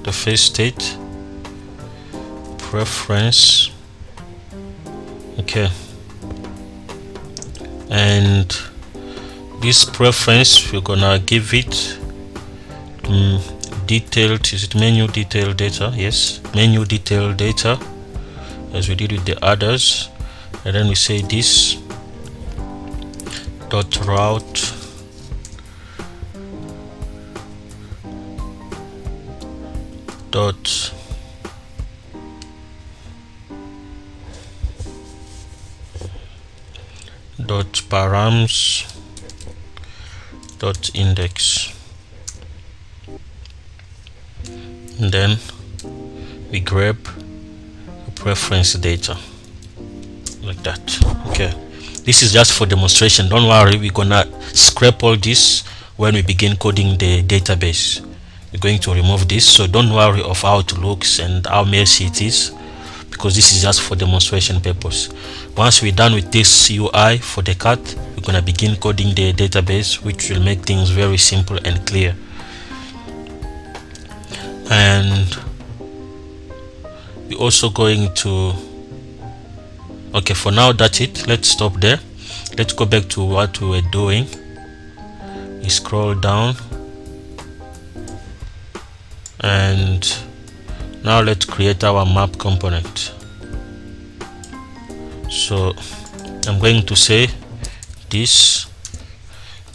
the first state preference. Okay, and this preference we're gonna give it detailed, is it menu detailed data? Yes, menu detailed data, as we did with the others. And then we say this dot route dot params dot index, and then we grab preference data like that. Okay, this is just for demonstration. Don't worry, we're gonna scrape all this when we begin coding the database. We're going to remove this, so don't worry of how it looks and how messy it is, because this is just for demonstration purpose. Once we're done with this UI for the cat, we're gonna begin coding the database, which will make things very simple and clear. And we're also going to, okay, for now that's it. Let's stop there. Let's go back to what we were doing. We scroll down, and now let's create our map component. So I'm going to say this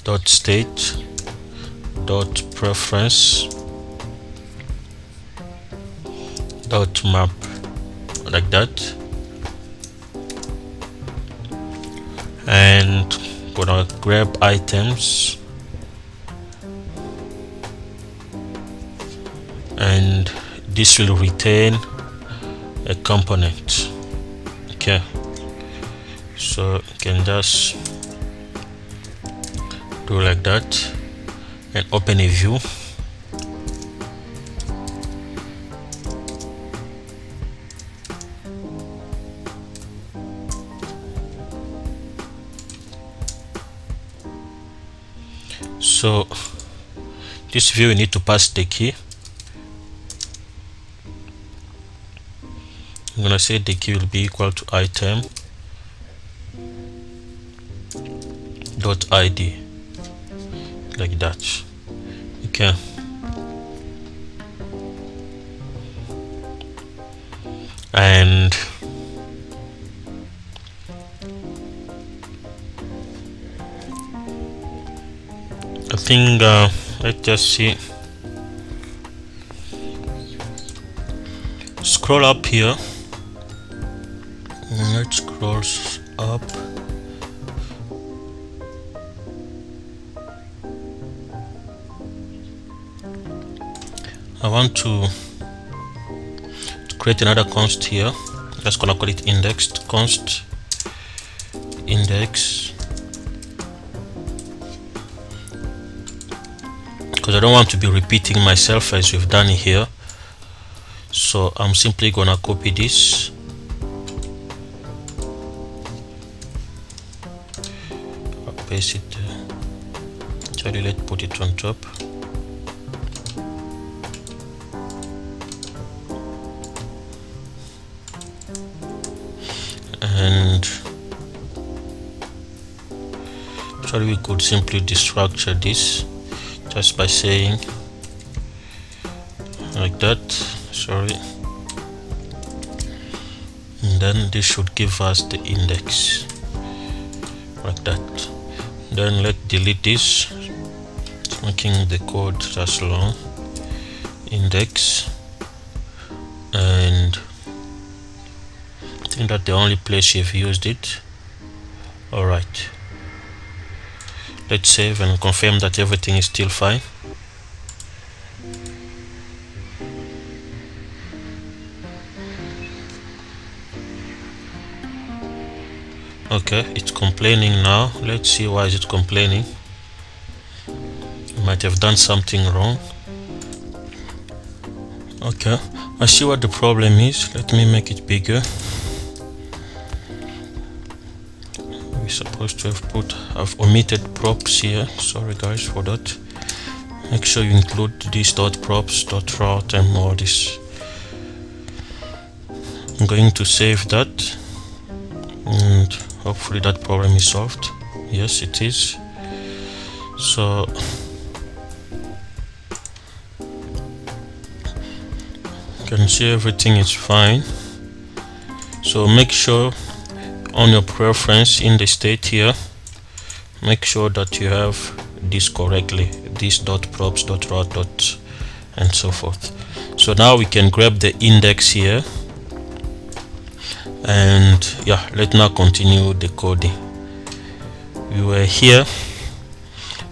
dot state dot preference dot map, like that, and gonna grab items, and this will retain a component. Okay, so you can just do like that and open a view. So this view, we need to pass the key. I'm gonna say the key will be equal to item dot id, like that. Okay, and I think let's just see, scroll up here. Let's scroll up. I want to create another const here. Just gonna call it indexed const index, because I don't want to be repeating myself as we've done here. So I'm simply gonna copy this, paste it, actually let's put it on top, and actually we could simply destructure this just by saying like that, sorry, and then this should give us the index like that. Then let's delete this, it's making the code just long. Index, and I think that's the only place you've used it. All right, let's save and confirm that everything is still fine. Okay, it's complaining now. Let's see why is it complaining. Might have done something wrong. Okay, I see what the problem is. Let me make it bigger. We're supposed to have omitted props here. Sorry guys for that. Make sure you include this dot props dot route and all this. I'm going to save that, and hopefully that problem is solved. Yes, it is. So you can see everything is fine. So make sure on your preference in the state here, make sure that you have this correctly, this dot props dot route dot and so forth. So now we can grab the index here, and yeah, let's now continue the coding. We were here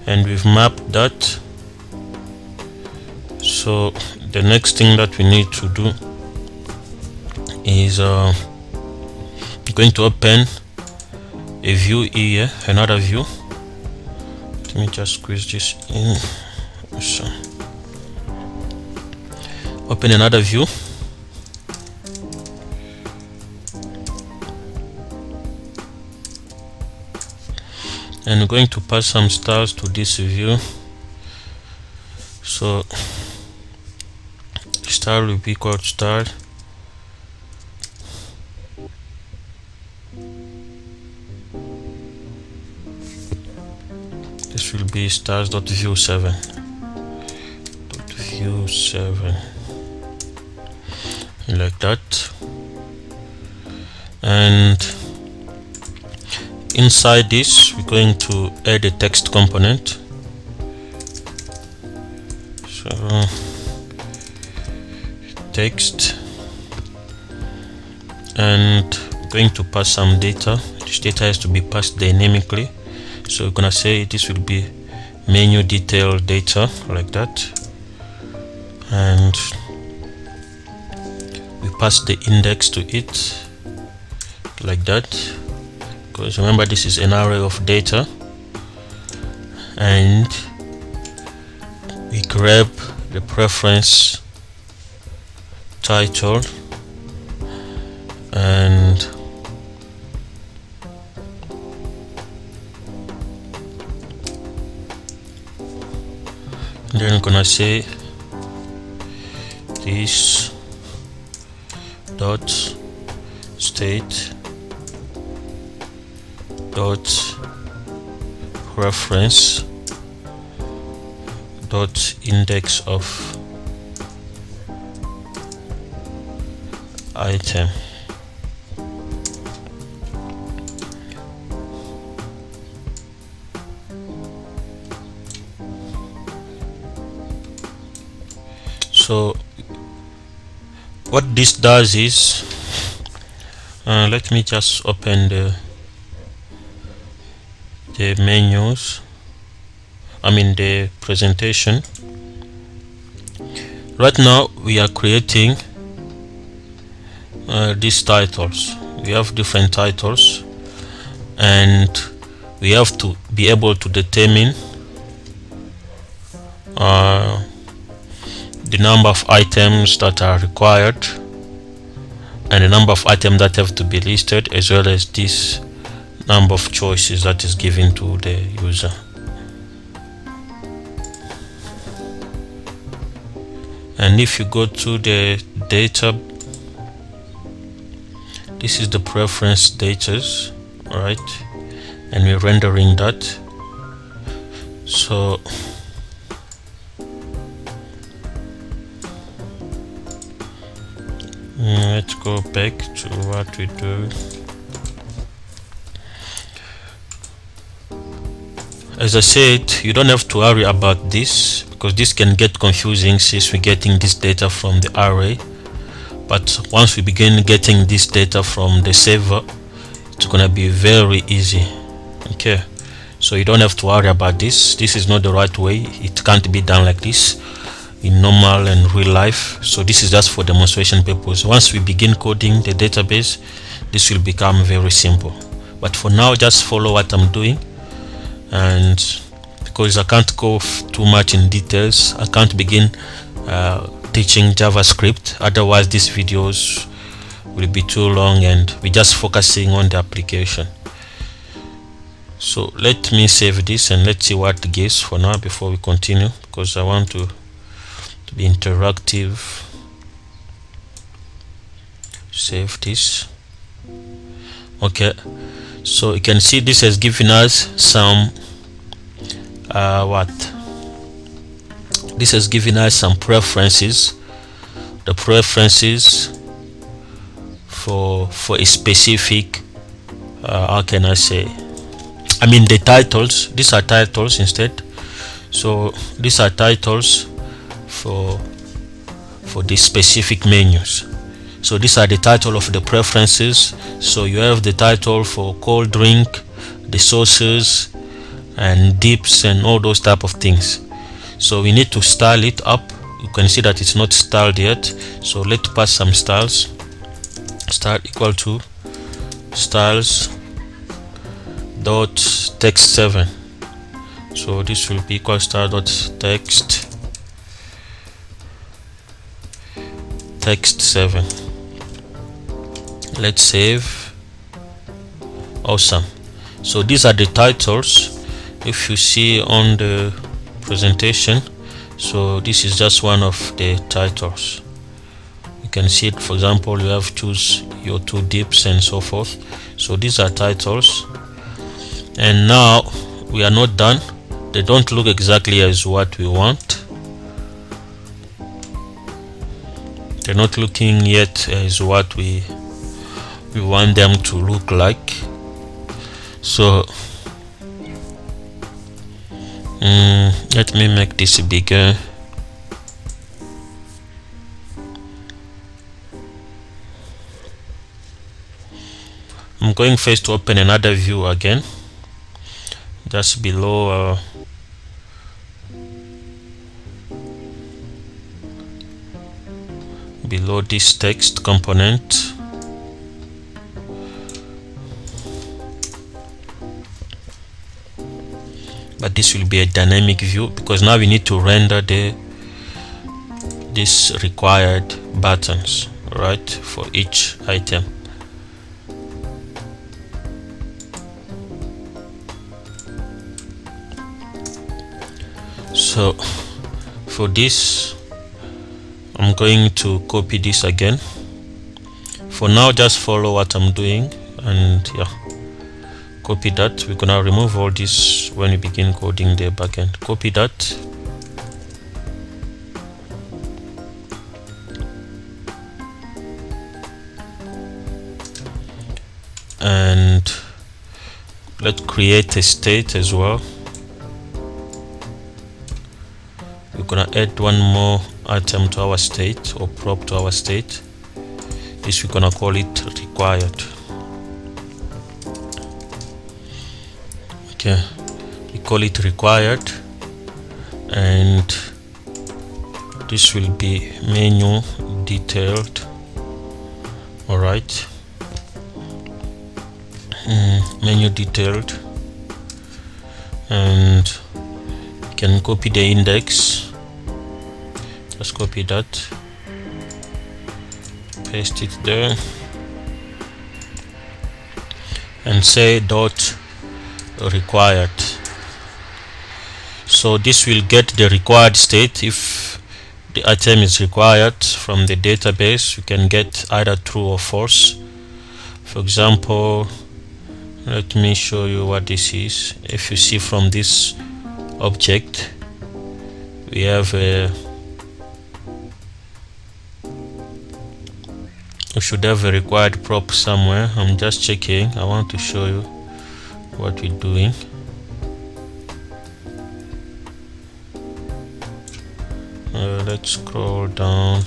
and we've mapped that. So the next thing that we need to do is going to open a view here, another view. Let me just squeeze this in. So open another view, and we're going to pass some styles to this view. So style will be called style, this will be stars.view7 .view7 like that. And inside this we're going to add a text component. So text, and going to pass some data. This data has to be passed dynamically, so we're gonna say this will be menu detail data like that, and we pass the index to it like that, because remember this is an array of data. And we grab the preference title, and then I'm gonna say this dot state dot reference dot index of item. So what this does is, let me just open the menus, the presentation. Right now we are creating these titles. We have different titles, and we have to be able to determine the number of items that are required and the number of items that have to be listed, as well as this number of choices that is given to the user. And if you go to the data, this is the preference datas, right? And we're rendering that. So let's go back to what we do. As I said, you don't have to worry about this, because this can get confusing since we're getting this data from the array. But once we begin getting this data from the server, it's gonna be very easy. Okay, so you don't have to worry about this. This is not the right way. It can't be done like this in normal and real life. So this is just for demonstration purpose. Once we begin coding the database, this will become very simple. But for now, just follow what I'm doing. And because I can't go too much in details, I can't begin teaching JavaScript, otherwise these videos will be too long, and we're just focusing on the application. So let me save this and let's see what it gives for now before we continue, because I want to be interactive. Save this. Okay, so you can see this has given us some this has given us some preferences, the preferences for a specific how can I say, I mean the titles. These are titles instead. So these are titles for the specific menus. So these are the title of the preferences. So you have the title for cold drink, the sauces and dips and all those type of things. So we need to style it up. You can see that it's not styled yet, so let's pass some styles. Style equal to styles dot text 7. So this will be equal style dot text 7. Let's save. Awesome. So these are the titles. If you see on the presentation, so this is just one of the titles. You can see it. For example, you have choose your 2 dips and so forth. So these are titles, and now we are not done. They don't look exactly as what we want. They're not looking yet as what we want them to look like. So let me make this bigger. I'm going first to open another view again, just below this text component. But this will be a dynamic view because now we need to render this required buttons, right, for each item. So for this, I'm going to copy this again. For now, just follow what I'm doing, and yeah, copy that. We're gonna remove all this when we begin coding the backend. Copy that, and let's create a state as well. We're gonna add one more item to our state, or prop to our state. This we're gonna call it required. Okay, we call it required, and this will be menu detailed. All right, menu detailed, and you can copy the index. Just copy that, paste it there, and say dot required. So this will get the required state. If the item is required from the database, you can get either true or false. For example, let me show you what this is. If you see from this object, we have we should have a required prop somewhere. I'm just checking. I want to show you what we're doing. Let's scroll down.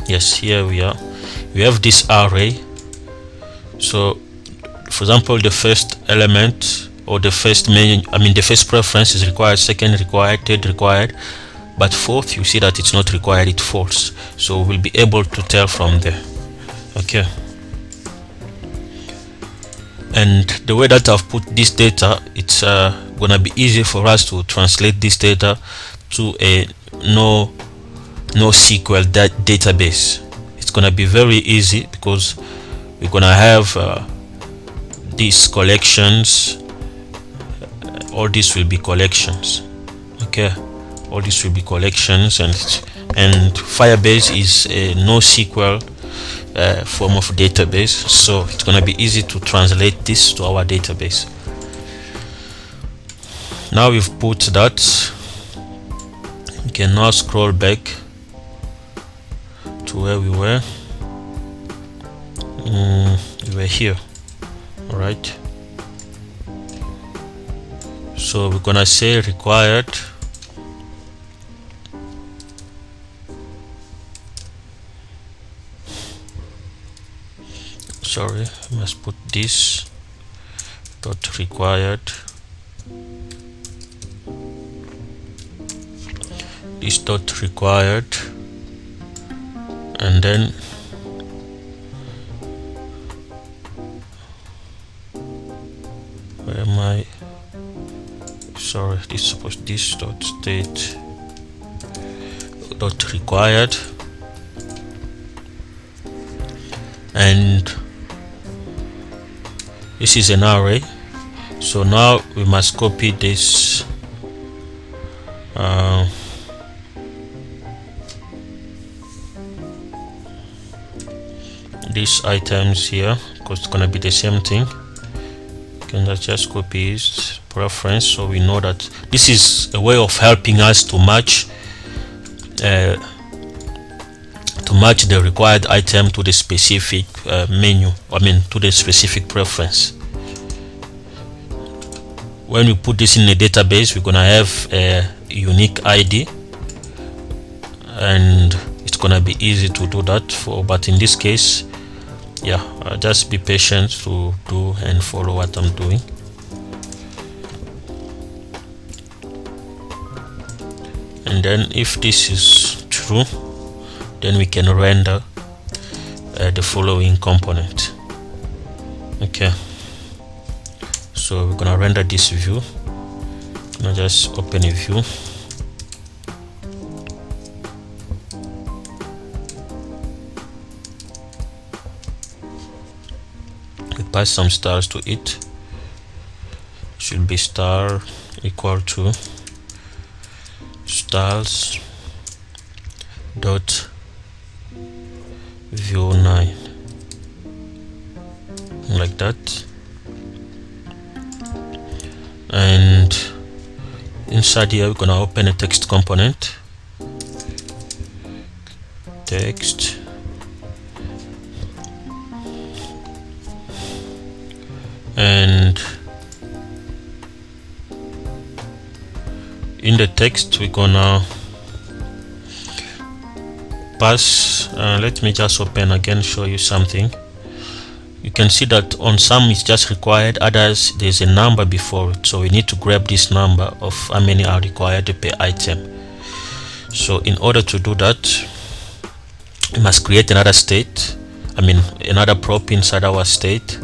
Yes, here we are. We have this array. So for example, the first element or the first menu, the first preference is required, second required, third required, but fourth, you see that it's not required, it's false. So we'll be able to tell from there. Okay, and the way that I've put this data, it's gonna be easy for us to translate this data to a NoSQL database. It's gonna be very easy because we're gonna have these collections. All this will be collections. Okay, all this will be collections, and Firebase is a NoSQL form of database, so it's gonna be easy to translate this to our database. Now we've put that, we can now scroll back to where we were. We were here. All right, So we're gonna say required sorry, I must put this dot required, this dot required, and then where am I? Sorry, this is supposed this dot state dot required, and this is an array. So now we must copy this these items here, because it's gonna be the same thing. You can just copy its preference, so we know that this is a way of helping us to match the required item to the specific menu, to the specific preference. When we put this in the database, we're gonna have a unique ID, and it's gonna be easy to do that but in this case, yeah, just be patient to do and follow what I'm doing. And then if this is true, then we can render the following component. Okay, so we're gonna render this view. I'm gonna just open a view. We pass some stars to it. Should be star equal to stars dot view 9, like that. And inside here we're gonna open a text component, text, and in the text we're gonna pass let me just open again, show you something. You can see that on some it's just required, others there's a number before it, so we need to grab this number of how many are required per item. So in order to do that, we must create another state, another prop inside our state.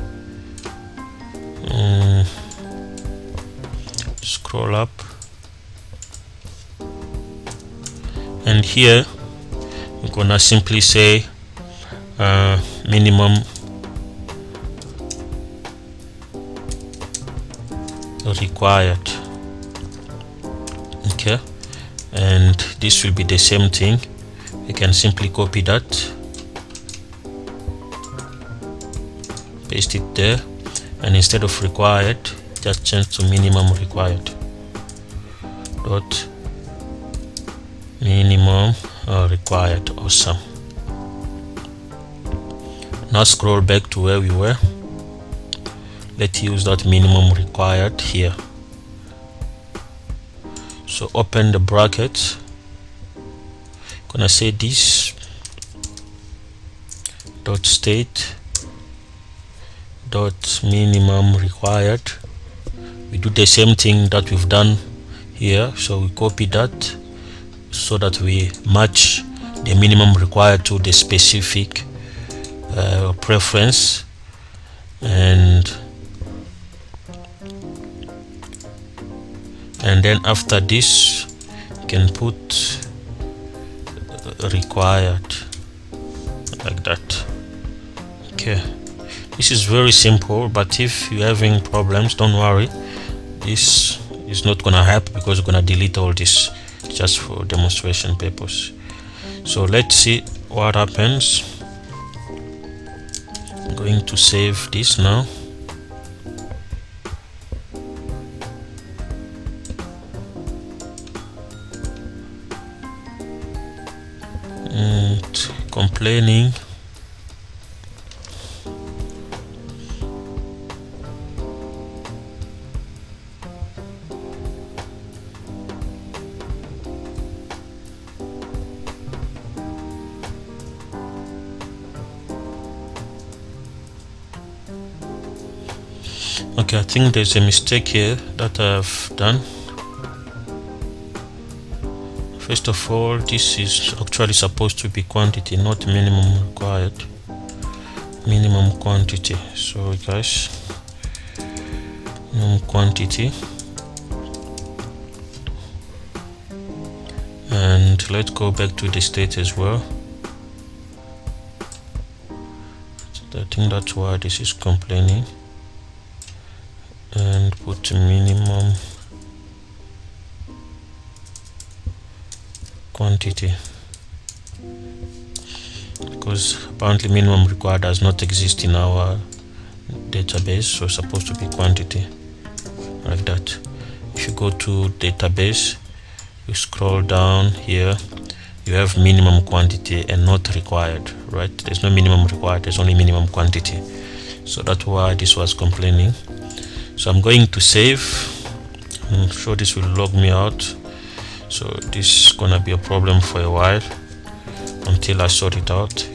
Scroll up, and here we're gonna simply say minimum required. Okay, and this will be the same thing. We can simply copy that, paste it there, and instead of required, just change to minimum required dot minimum required. Awesome. Now scroll back to where we were. Let's use that minimum required here. So open the bracket, gonna say this dot state dot minimum required. We do the same thing that we've done here, so we copy that so that we match the minimum required to the specific preference, and then after this you can put required like that. Okay, this is very simple, but if you're having problems, don't worry, this is not gonna help because we're gonna delete all this just for demonstration purpose. So let's see what happens. I'm going to save this now. And complaining. Okay, I think there's a mistake here that I've done. First of all, this is actually supposed to be quantity, not minimum required. Minimum quantity. So guys, minimum quantity. And let's go back to the state as well. I think that's why this is complaining. And put minimum quantity, because apparently minimum required does not exist in our database, so it's supposed to be quantity, like that. If you go to database, you scroll down here, you have minimum quantity and not required, right? There's no minimum required, there's only minimum quantity. So that's why this was complaining. So I'm going to save. I'm sure this will log me out, so this is gonna be a problem for a while until I sort it out.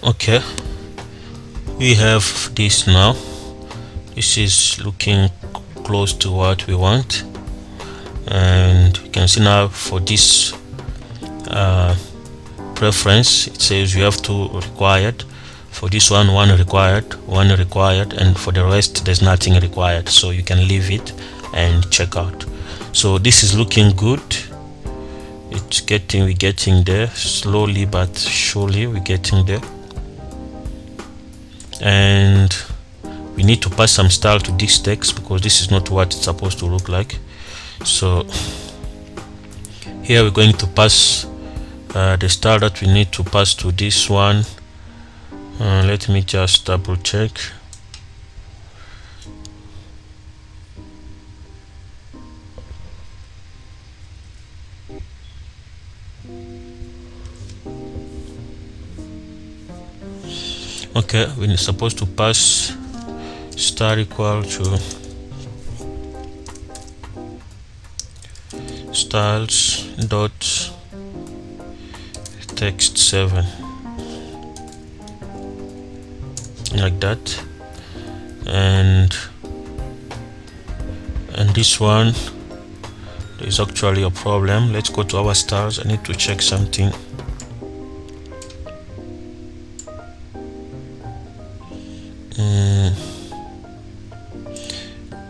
Okay, we have this now. This is looking close to what we want, and you can see now for this preference it says you have two required. For this one required, one required, and for the rest there's nothing required, so you can leave it and check out. So this is looking good. We're getting there slowly but surely. We're getting there, and we need to pass some style to this text because this is not what it's supposed to look like. So here we're going to pass the style that we need to pass to this one. Let me just double check. Okay, we're supposed to pass star equal to styles dot text 7, like that. And this one, there's actually a problem. Let's go to our styles. I need to check something.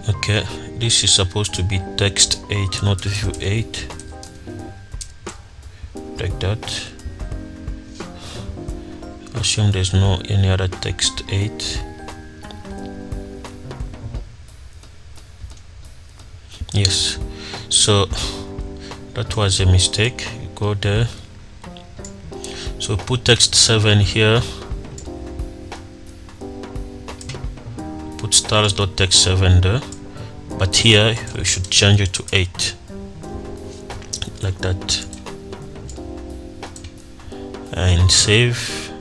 Okay, this is supposed to be text 8, not view 8, like that. Assume there's no any other text 8. Yes, so that was a mistake. You go there, so put text 7 here, put styles.text7 there, but here we should change it to 8, like that, and save.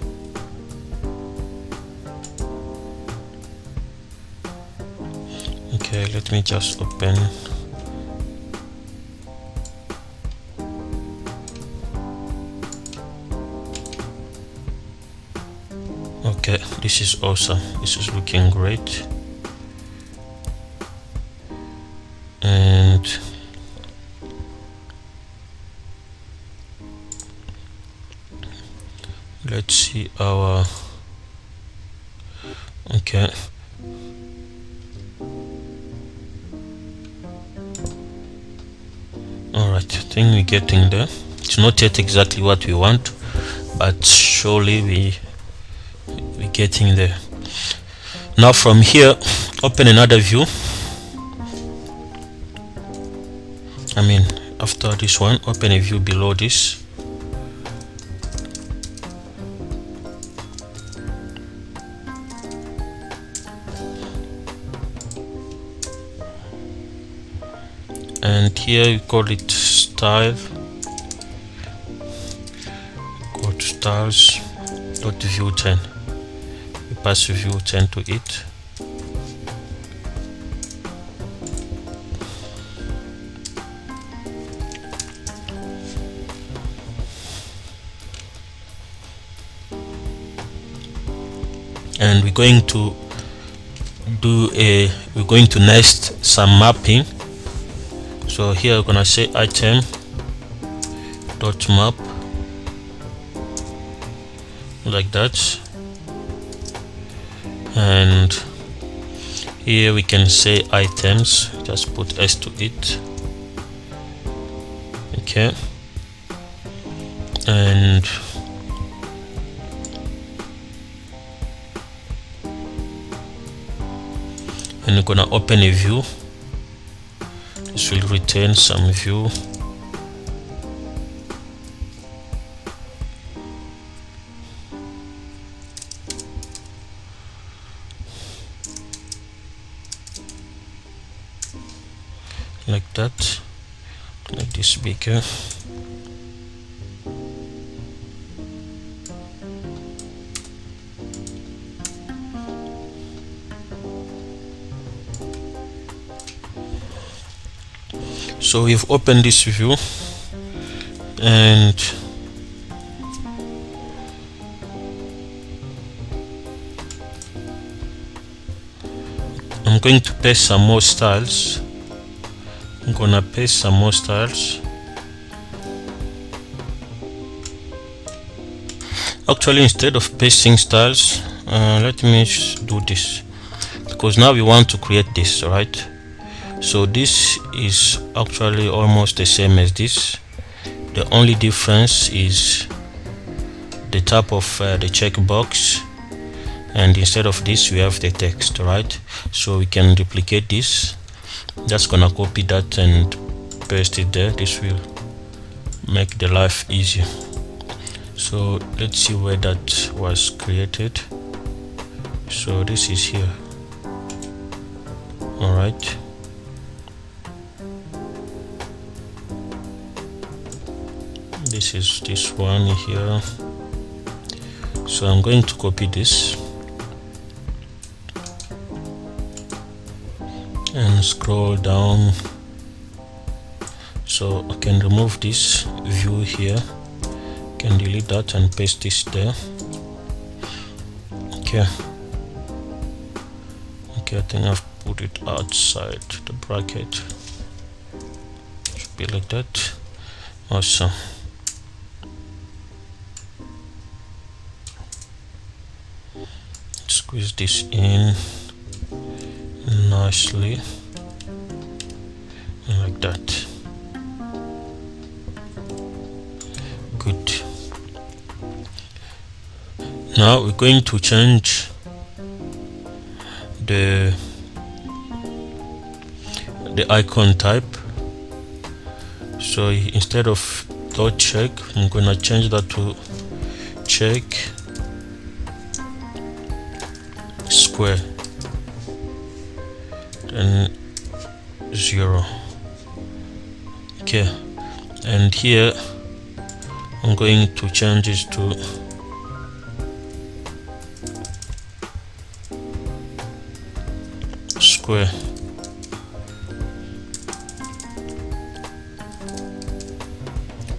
Okay, let me just open. Okay, this is awesome. This is looking great. And let's see our, okay, alright, I think we're getting there. It's not yet exactly what we want, but surely we're getting there. Now from here, open another view. I mean, after this one, open a view below this. And here you call it style, styles dot view 10. We pass view 10 to it. And we're going to nest some mapping. So here we're gonna say item dot map, like that, and here we can say items, just put s to it. Okay, and we're gonna open a view. This will return some view. Like that, make this bigger. So we've opened this view, and I'm going to paste some more styles. I'm gonna paste some more styles. Actually, instead of pasting styles, let me do this, because now we want to create this, right? So this is actually almost the same as this. The only difference is the type of the checkbox, and instead of this we have the text, right? So we can duplicate this. Just gonna copy that and paste it there. This will make the life easier. So let's see where that was created. So this is here. All right, this is this one here. So I'm going to copy this and scroll down, so I can remove this view here, can delete that and paste this there. Okay, I think I've put it outside the bracket. Should be like that. Awesome. Squeeze this in nicely, like that. Good. Now we're going to change the icon type. So instead of dot check, I'm gonna change that to check square and 0. Okay, and here I'm going to change this to square.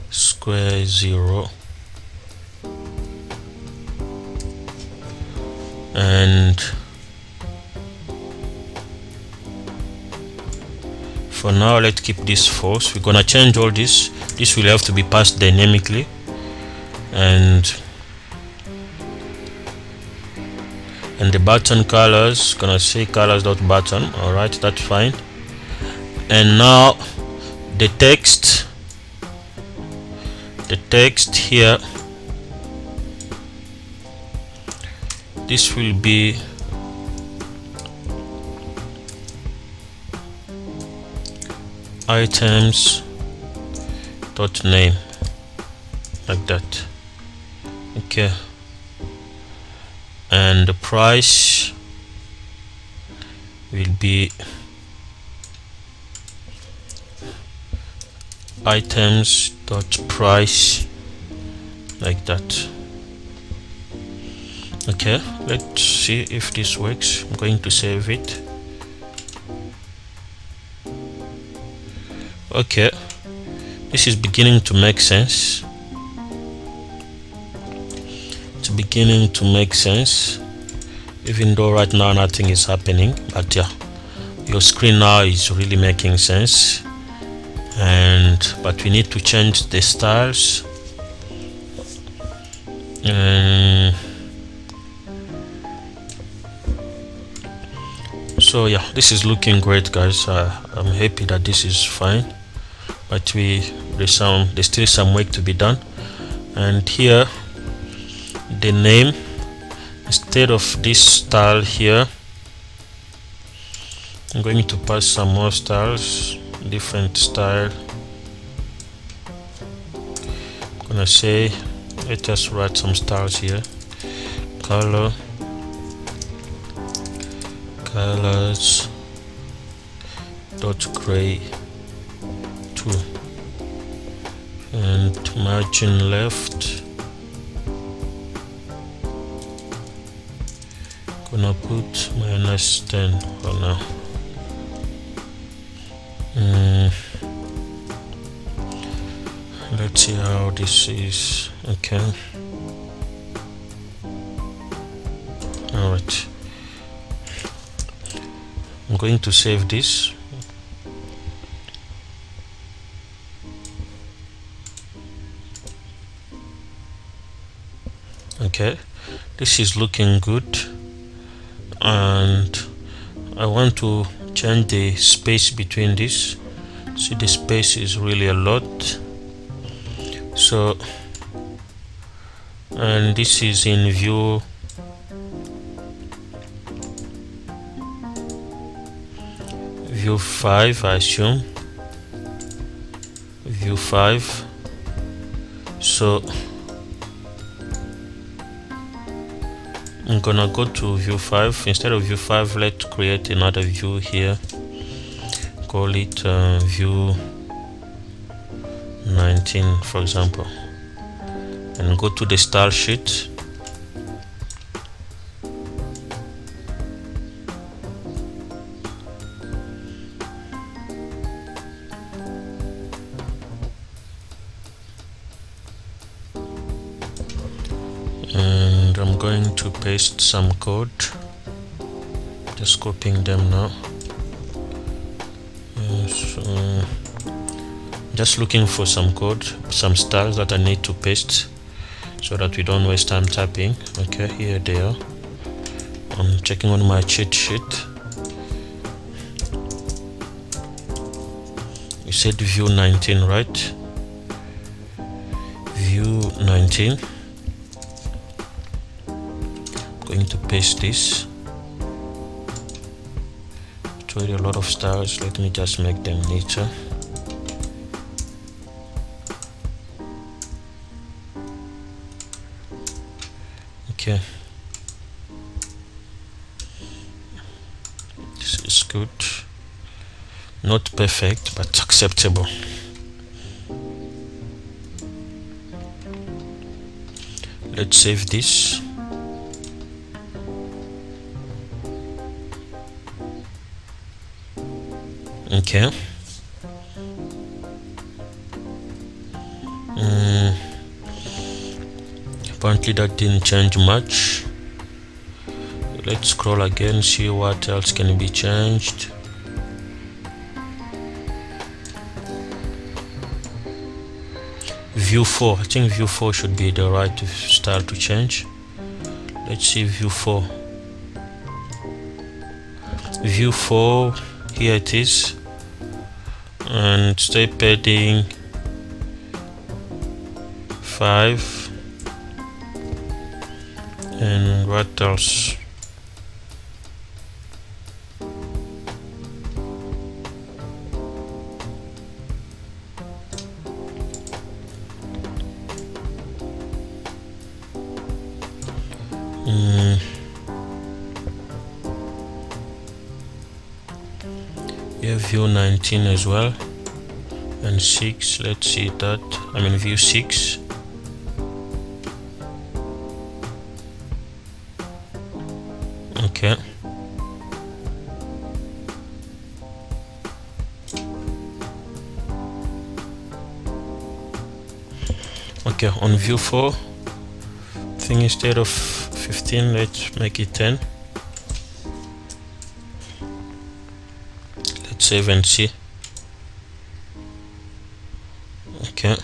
Square 0. And for now, let's keep this false. We're gonna change all this. This will have to be passed dynamically, and the button colors, gonna say colors.button. All right, that's fine. And now the text here, this will be items dot name, like that. Okay, and the price will be items dot price, like that. Okay, let's see if this works. I'm going to save it. Okay, this is beginning to make sense. It's beginning to make sense, even though right now nothing is happening, but yeah, your screen now is really making sense. But we need to change the styles. So yeah, this is looking great, guys. I'm happy that this is fine, but there's still some work to be done. And here, the name, instead of this style here, I'm going to pass some more styles, different style. I'm gonna say, let us write some styles here. Colors dot gray 2, and margin left, gonna put -10 for now. Let's see how this is. Okay, all right, I'm going to save this. Okay, this is looking good, and I want to change the space between this. See, the space is really a lot. So, and this is in view view 5, I assume view 5. So I'm gonna go to view 5. Instead of view 5, let's create another view here, call it view 19 for example, and go to the style sheet. And I'm going to paste some code, just copying them now. So just looking for some code, some styles that I need to paste so that we don't waste time typing. Okay, here they are. I'm checking on my cheat sheet. You said view 19, right? View 19. Going to paste this. It's already a lot of styles. Let me just make them neater. Okay, this is good. Not perfect, but acceptable. Let's save this. Okay. Apparently that didn't change much. Let's scroll again, see what else can be changed. View 4, I think view 4 should be the right style to change. Let's see view 4. View 4, here it is. And stay padding 5. And what else? Yeah, view 19 as well, and 6. Let's see that. I mean view 6. Okay, on view 4, I think instead of 15, let's make it 10. Let's save and see. Okay.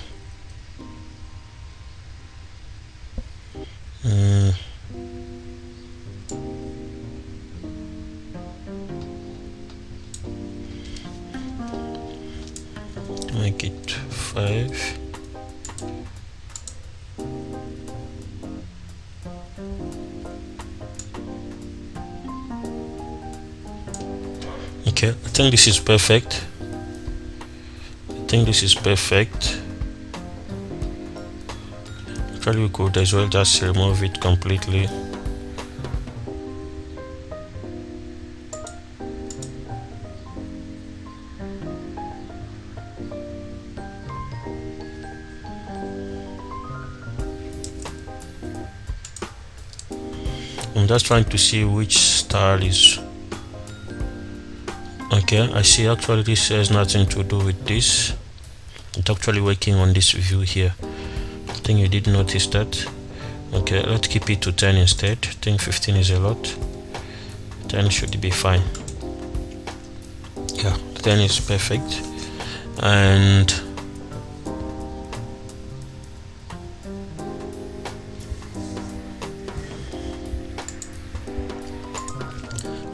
Make it 5. Okay, I think this is perfect. Actually, we could as well just remove it completely. I'm just trying to see which style is okay. I see actually this has nothing to do with this. It's actually working on this view here. I think you did notice that. Okay, let's keep it to 10 instead. I think 15 is a lot. 10 should be fine. Yeah, 10 is perfect. And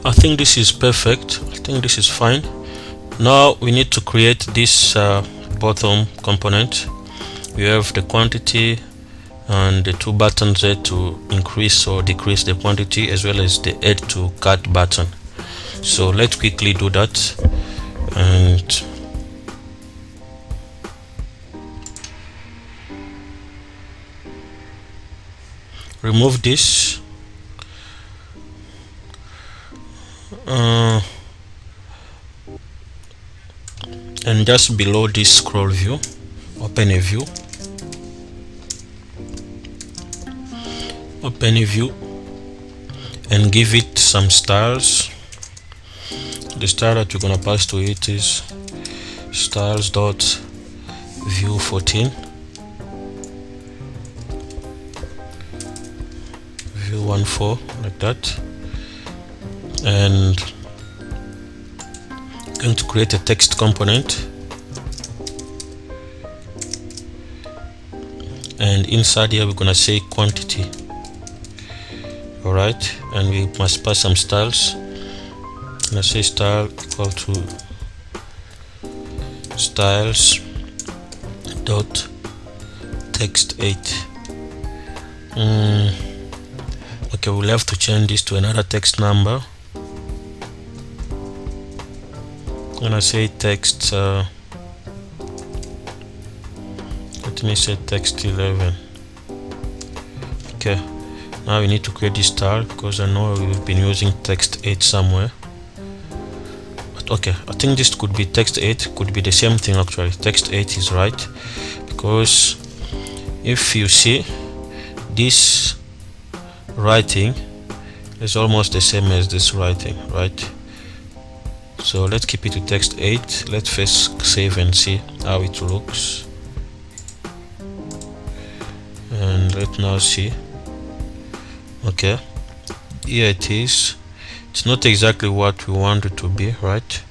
I think this is perfect. I think this is fine. Now we need to create this bottom component. We have the quantity and the two buttons there to increase or decrease the quantity, as well as the add to cart button. So let's quickly do that and remove this. And just below this scroll view, open a view, and give it some styles. The style that we're gonna pass to it is styles.view14, view14, like that. And going to create a text component, and inside here we're gonna say quantity. All right, and we must pass some styles. And I say style equal to styles dot text 8. Okay, we'll have to change this to another text number. I'm gonna say text let me say text 11. Okay, now we need to create this style because I know we've been using text 8 somewhere. But okay, I think this could be text 8, could be the same thing actually. Text 8 is right, because if you see this writing is almost the same as this writing, right? So let's keep it to text 8. Let's first save and see how it looks. And let's now see. Okay, here it is. It's not exactly what we want it to be, right?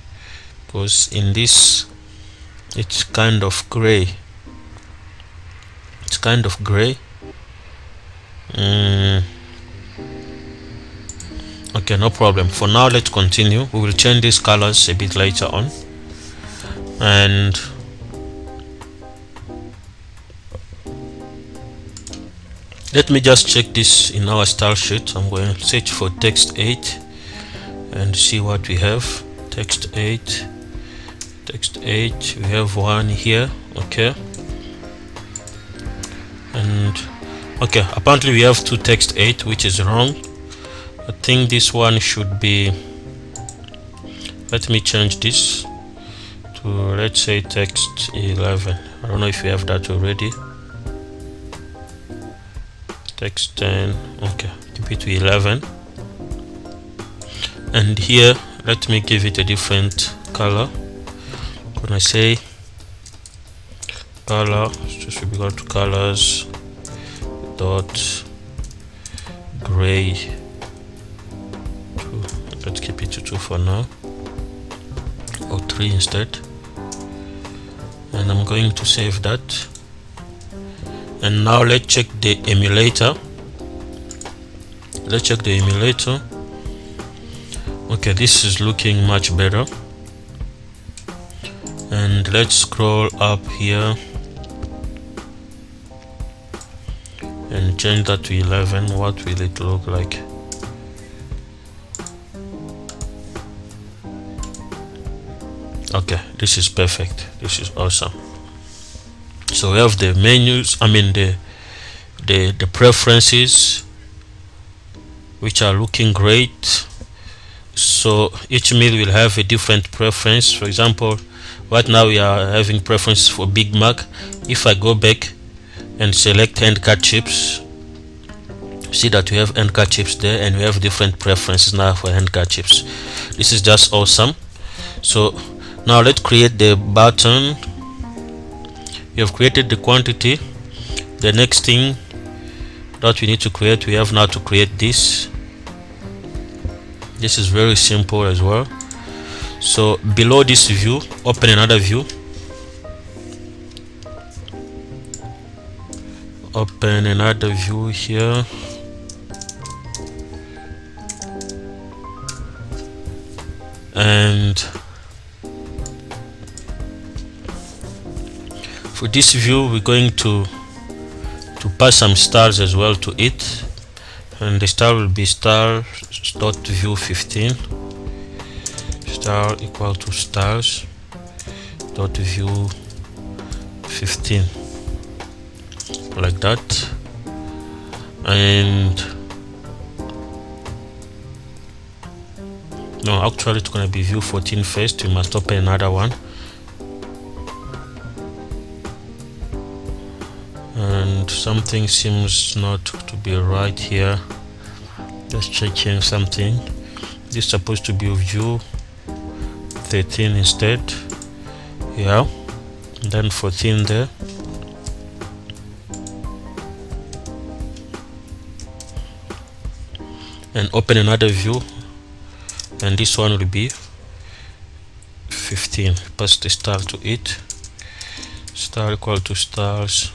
Because in this it's kind of gray. Okay, no problem. For now, let's continue. We will change these colors a bit later on. And let me just check this in our style sheet. I'm going to search for text 8 and see what we have. Text 8, we have one here. Okay, and okay, apparently we have two text 8, which is wrong. I think this one should be, let me change this to, let's say, text 11. I don't know if you have that already. Text 10. Okay, keep it to 11. And here, let me give it a different color. When I say color, so should be equal to colors dot gray 2. Let's keep it to 2 for now, or 3 instead, and I'm going to save that. And now let's check the emulator. Okay, this is looking much better. And let's scroll up here and change that to 11. What will it look like? Okay, this is perfect. This is awesome. So we have the menus, the preferences, which are looking great. So each meal will have a different preference. For example, right now we are having preference for Big Mac. If I go back and select hand cut chips, see that we have hand cut chips there, and we have different preferences now for hand cut chips. This is just awesome. So now let's create the button. We have created the quantity. The next thing that we need to create, we have now to create this. This is very simple as well. So below this view, open another view. Open another view here. And for this view, we're going to pass some stars as well to it, and the star will be star dot view 15, star equal to stars dot view 15, like that. And no, actually it's going to be view 14 first. We must open another one. And something seems not to be right here. Just checking something. This is supposed to be view 13 instead. Yeah, and then 14 there. And open another view, and this one will be 15. Pass the star to it. Star equal to stars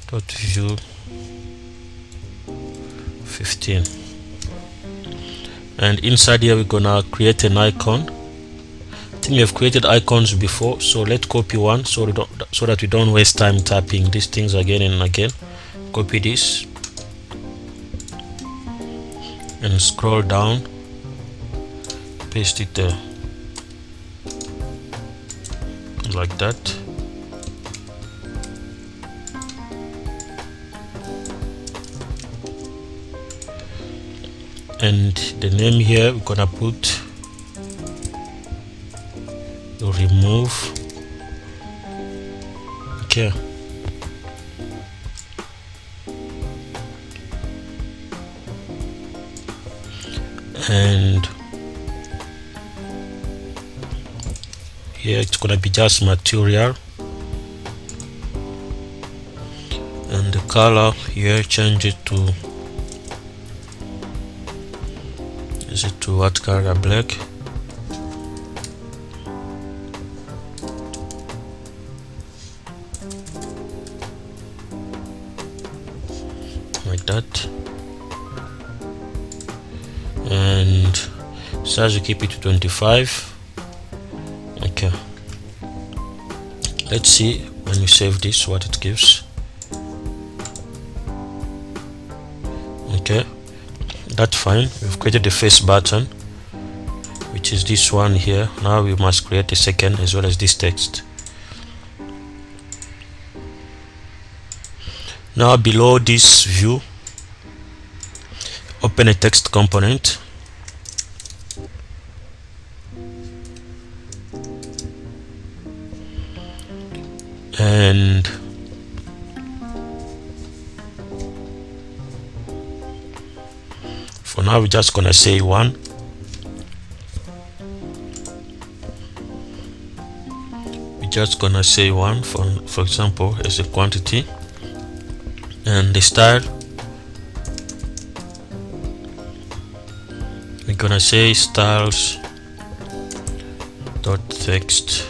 dot view 15. And inside here we're gonna create an icon. I think we have created icons before, so let's copy one so that we don't waste time tapping these things again and again. Copy this and scroll down, paste it there like that. And the name here we're gonna put remove. Okay, and here it's gonna be just material, and the color here change it to, is it to what color? Black. Like that. And size, you keep it to 25. Okay, let's see when we save this what it gives. Okay, that's fine. We've created the first button, which is this one here. Now we must create a second as well as this text. Now below this view, open a text component, and for now we're just gonna say 1. We're just gonna say 1 for example as a quantity, and the style we're gonna say styles dot text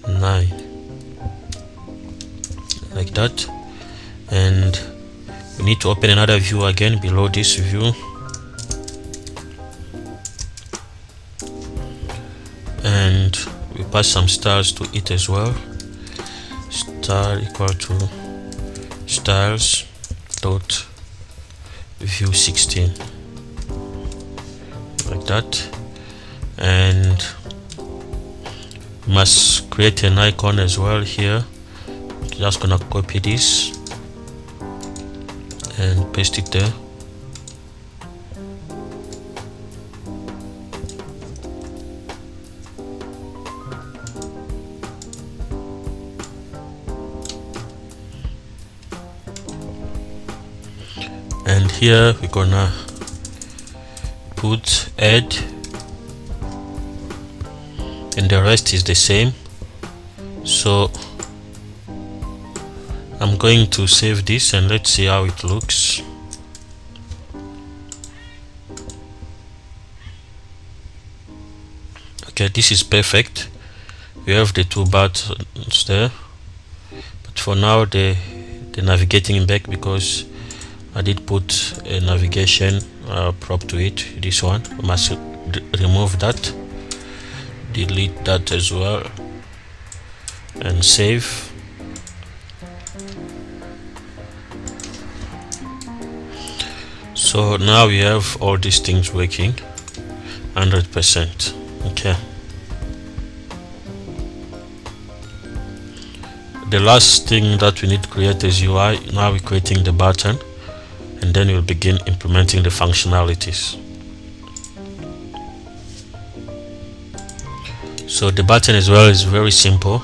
9, like that. And we need to open another view again below this view, and we pass some styles to it as well. Star equal to styles dot view 16, like that. And must create an icon as well here. Just gonna copy this and paste it there. And here we're gonna put add, and the rest is the same. So I'm going to save this and let's see how it looks. Okay, this is perfect. We have the 2 buttons there, but for now the navigating back, because I did put a navigation prop to it. This one, I must remove that, delete that as well, and save. So now we have all these things working 100%. Okay, the last thing that we need to create is UI. Now we're creating the button, and then we'll begin implementing the functionalities. So the button as well is very simple.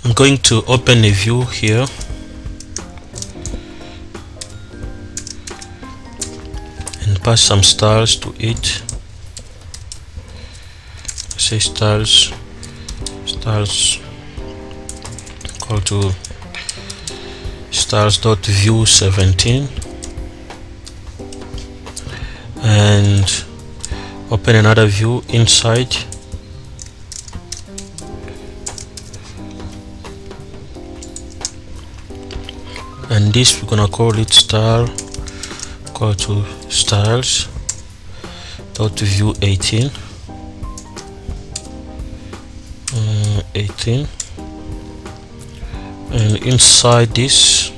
I'm going to open a view here, and pass some styles to it. Say styles equal to styles.view 17, and open another view inside, and this we're gonna call it style equal to styles dot view 18, and inside this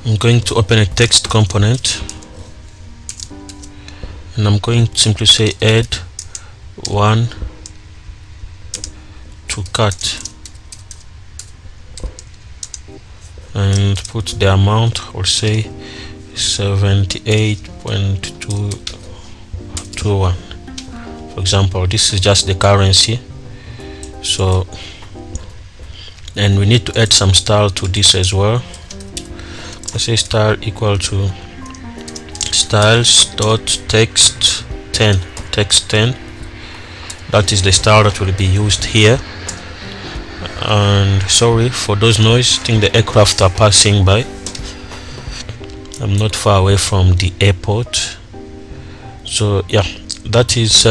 I'm going to open a text component, and I'm going to simply say add 1 to cart, and put the amount, or say 78.221. For example, this is just the currency. So, and we need to add some style to this as well. Let's say style equal to styles dot text 10, text 10. That is the style that will be used here. And sorry for those noise, I think the aircraft are passing by. I'm not far away from the airport. So yeah, that is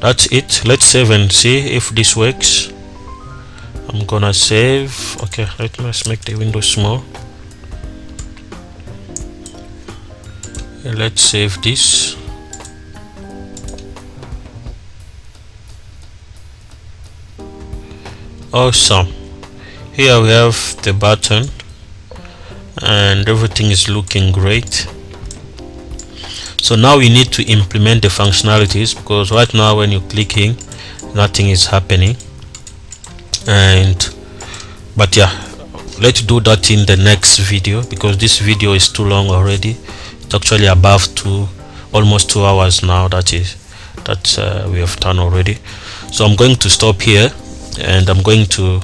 that's it. Let's save and see if this works. I'm gonna save. Okay, let's make the window small. Let's save this. Awesome. Here we have the button, and everything is looking great. So now we need to implement the functionalities, because right now when you're clicking, nothing is happening. But yeah, let's do that in the next video, because this video is too long already. It's actually above almost 2 hours now that we have done already. So I'm going to stop here, and I'm going to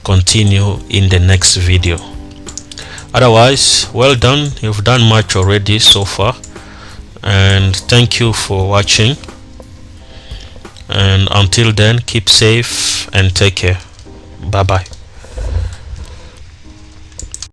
continue in the next video. Otherwise, well done, you've done much already so far, and thank you for watching. And until then, keep safe and take care. Bye bye.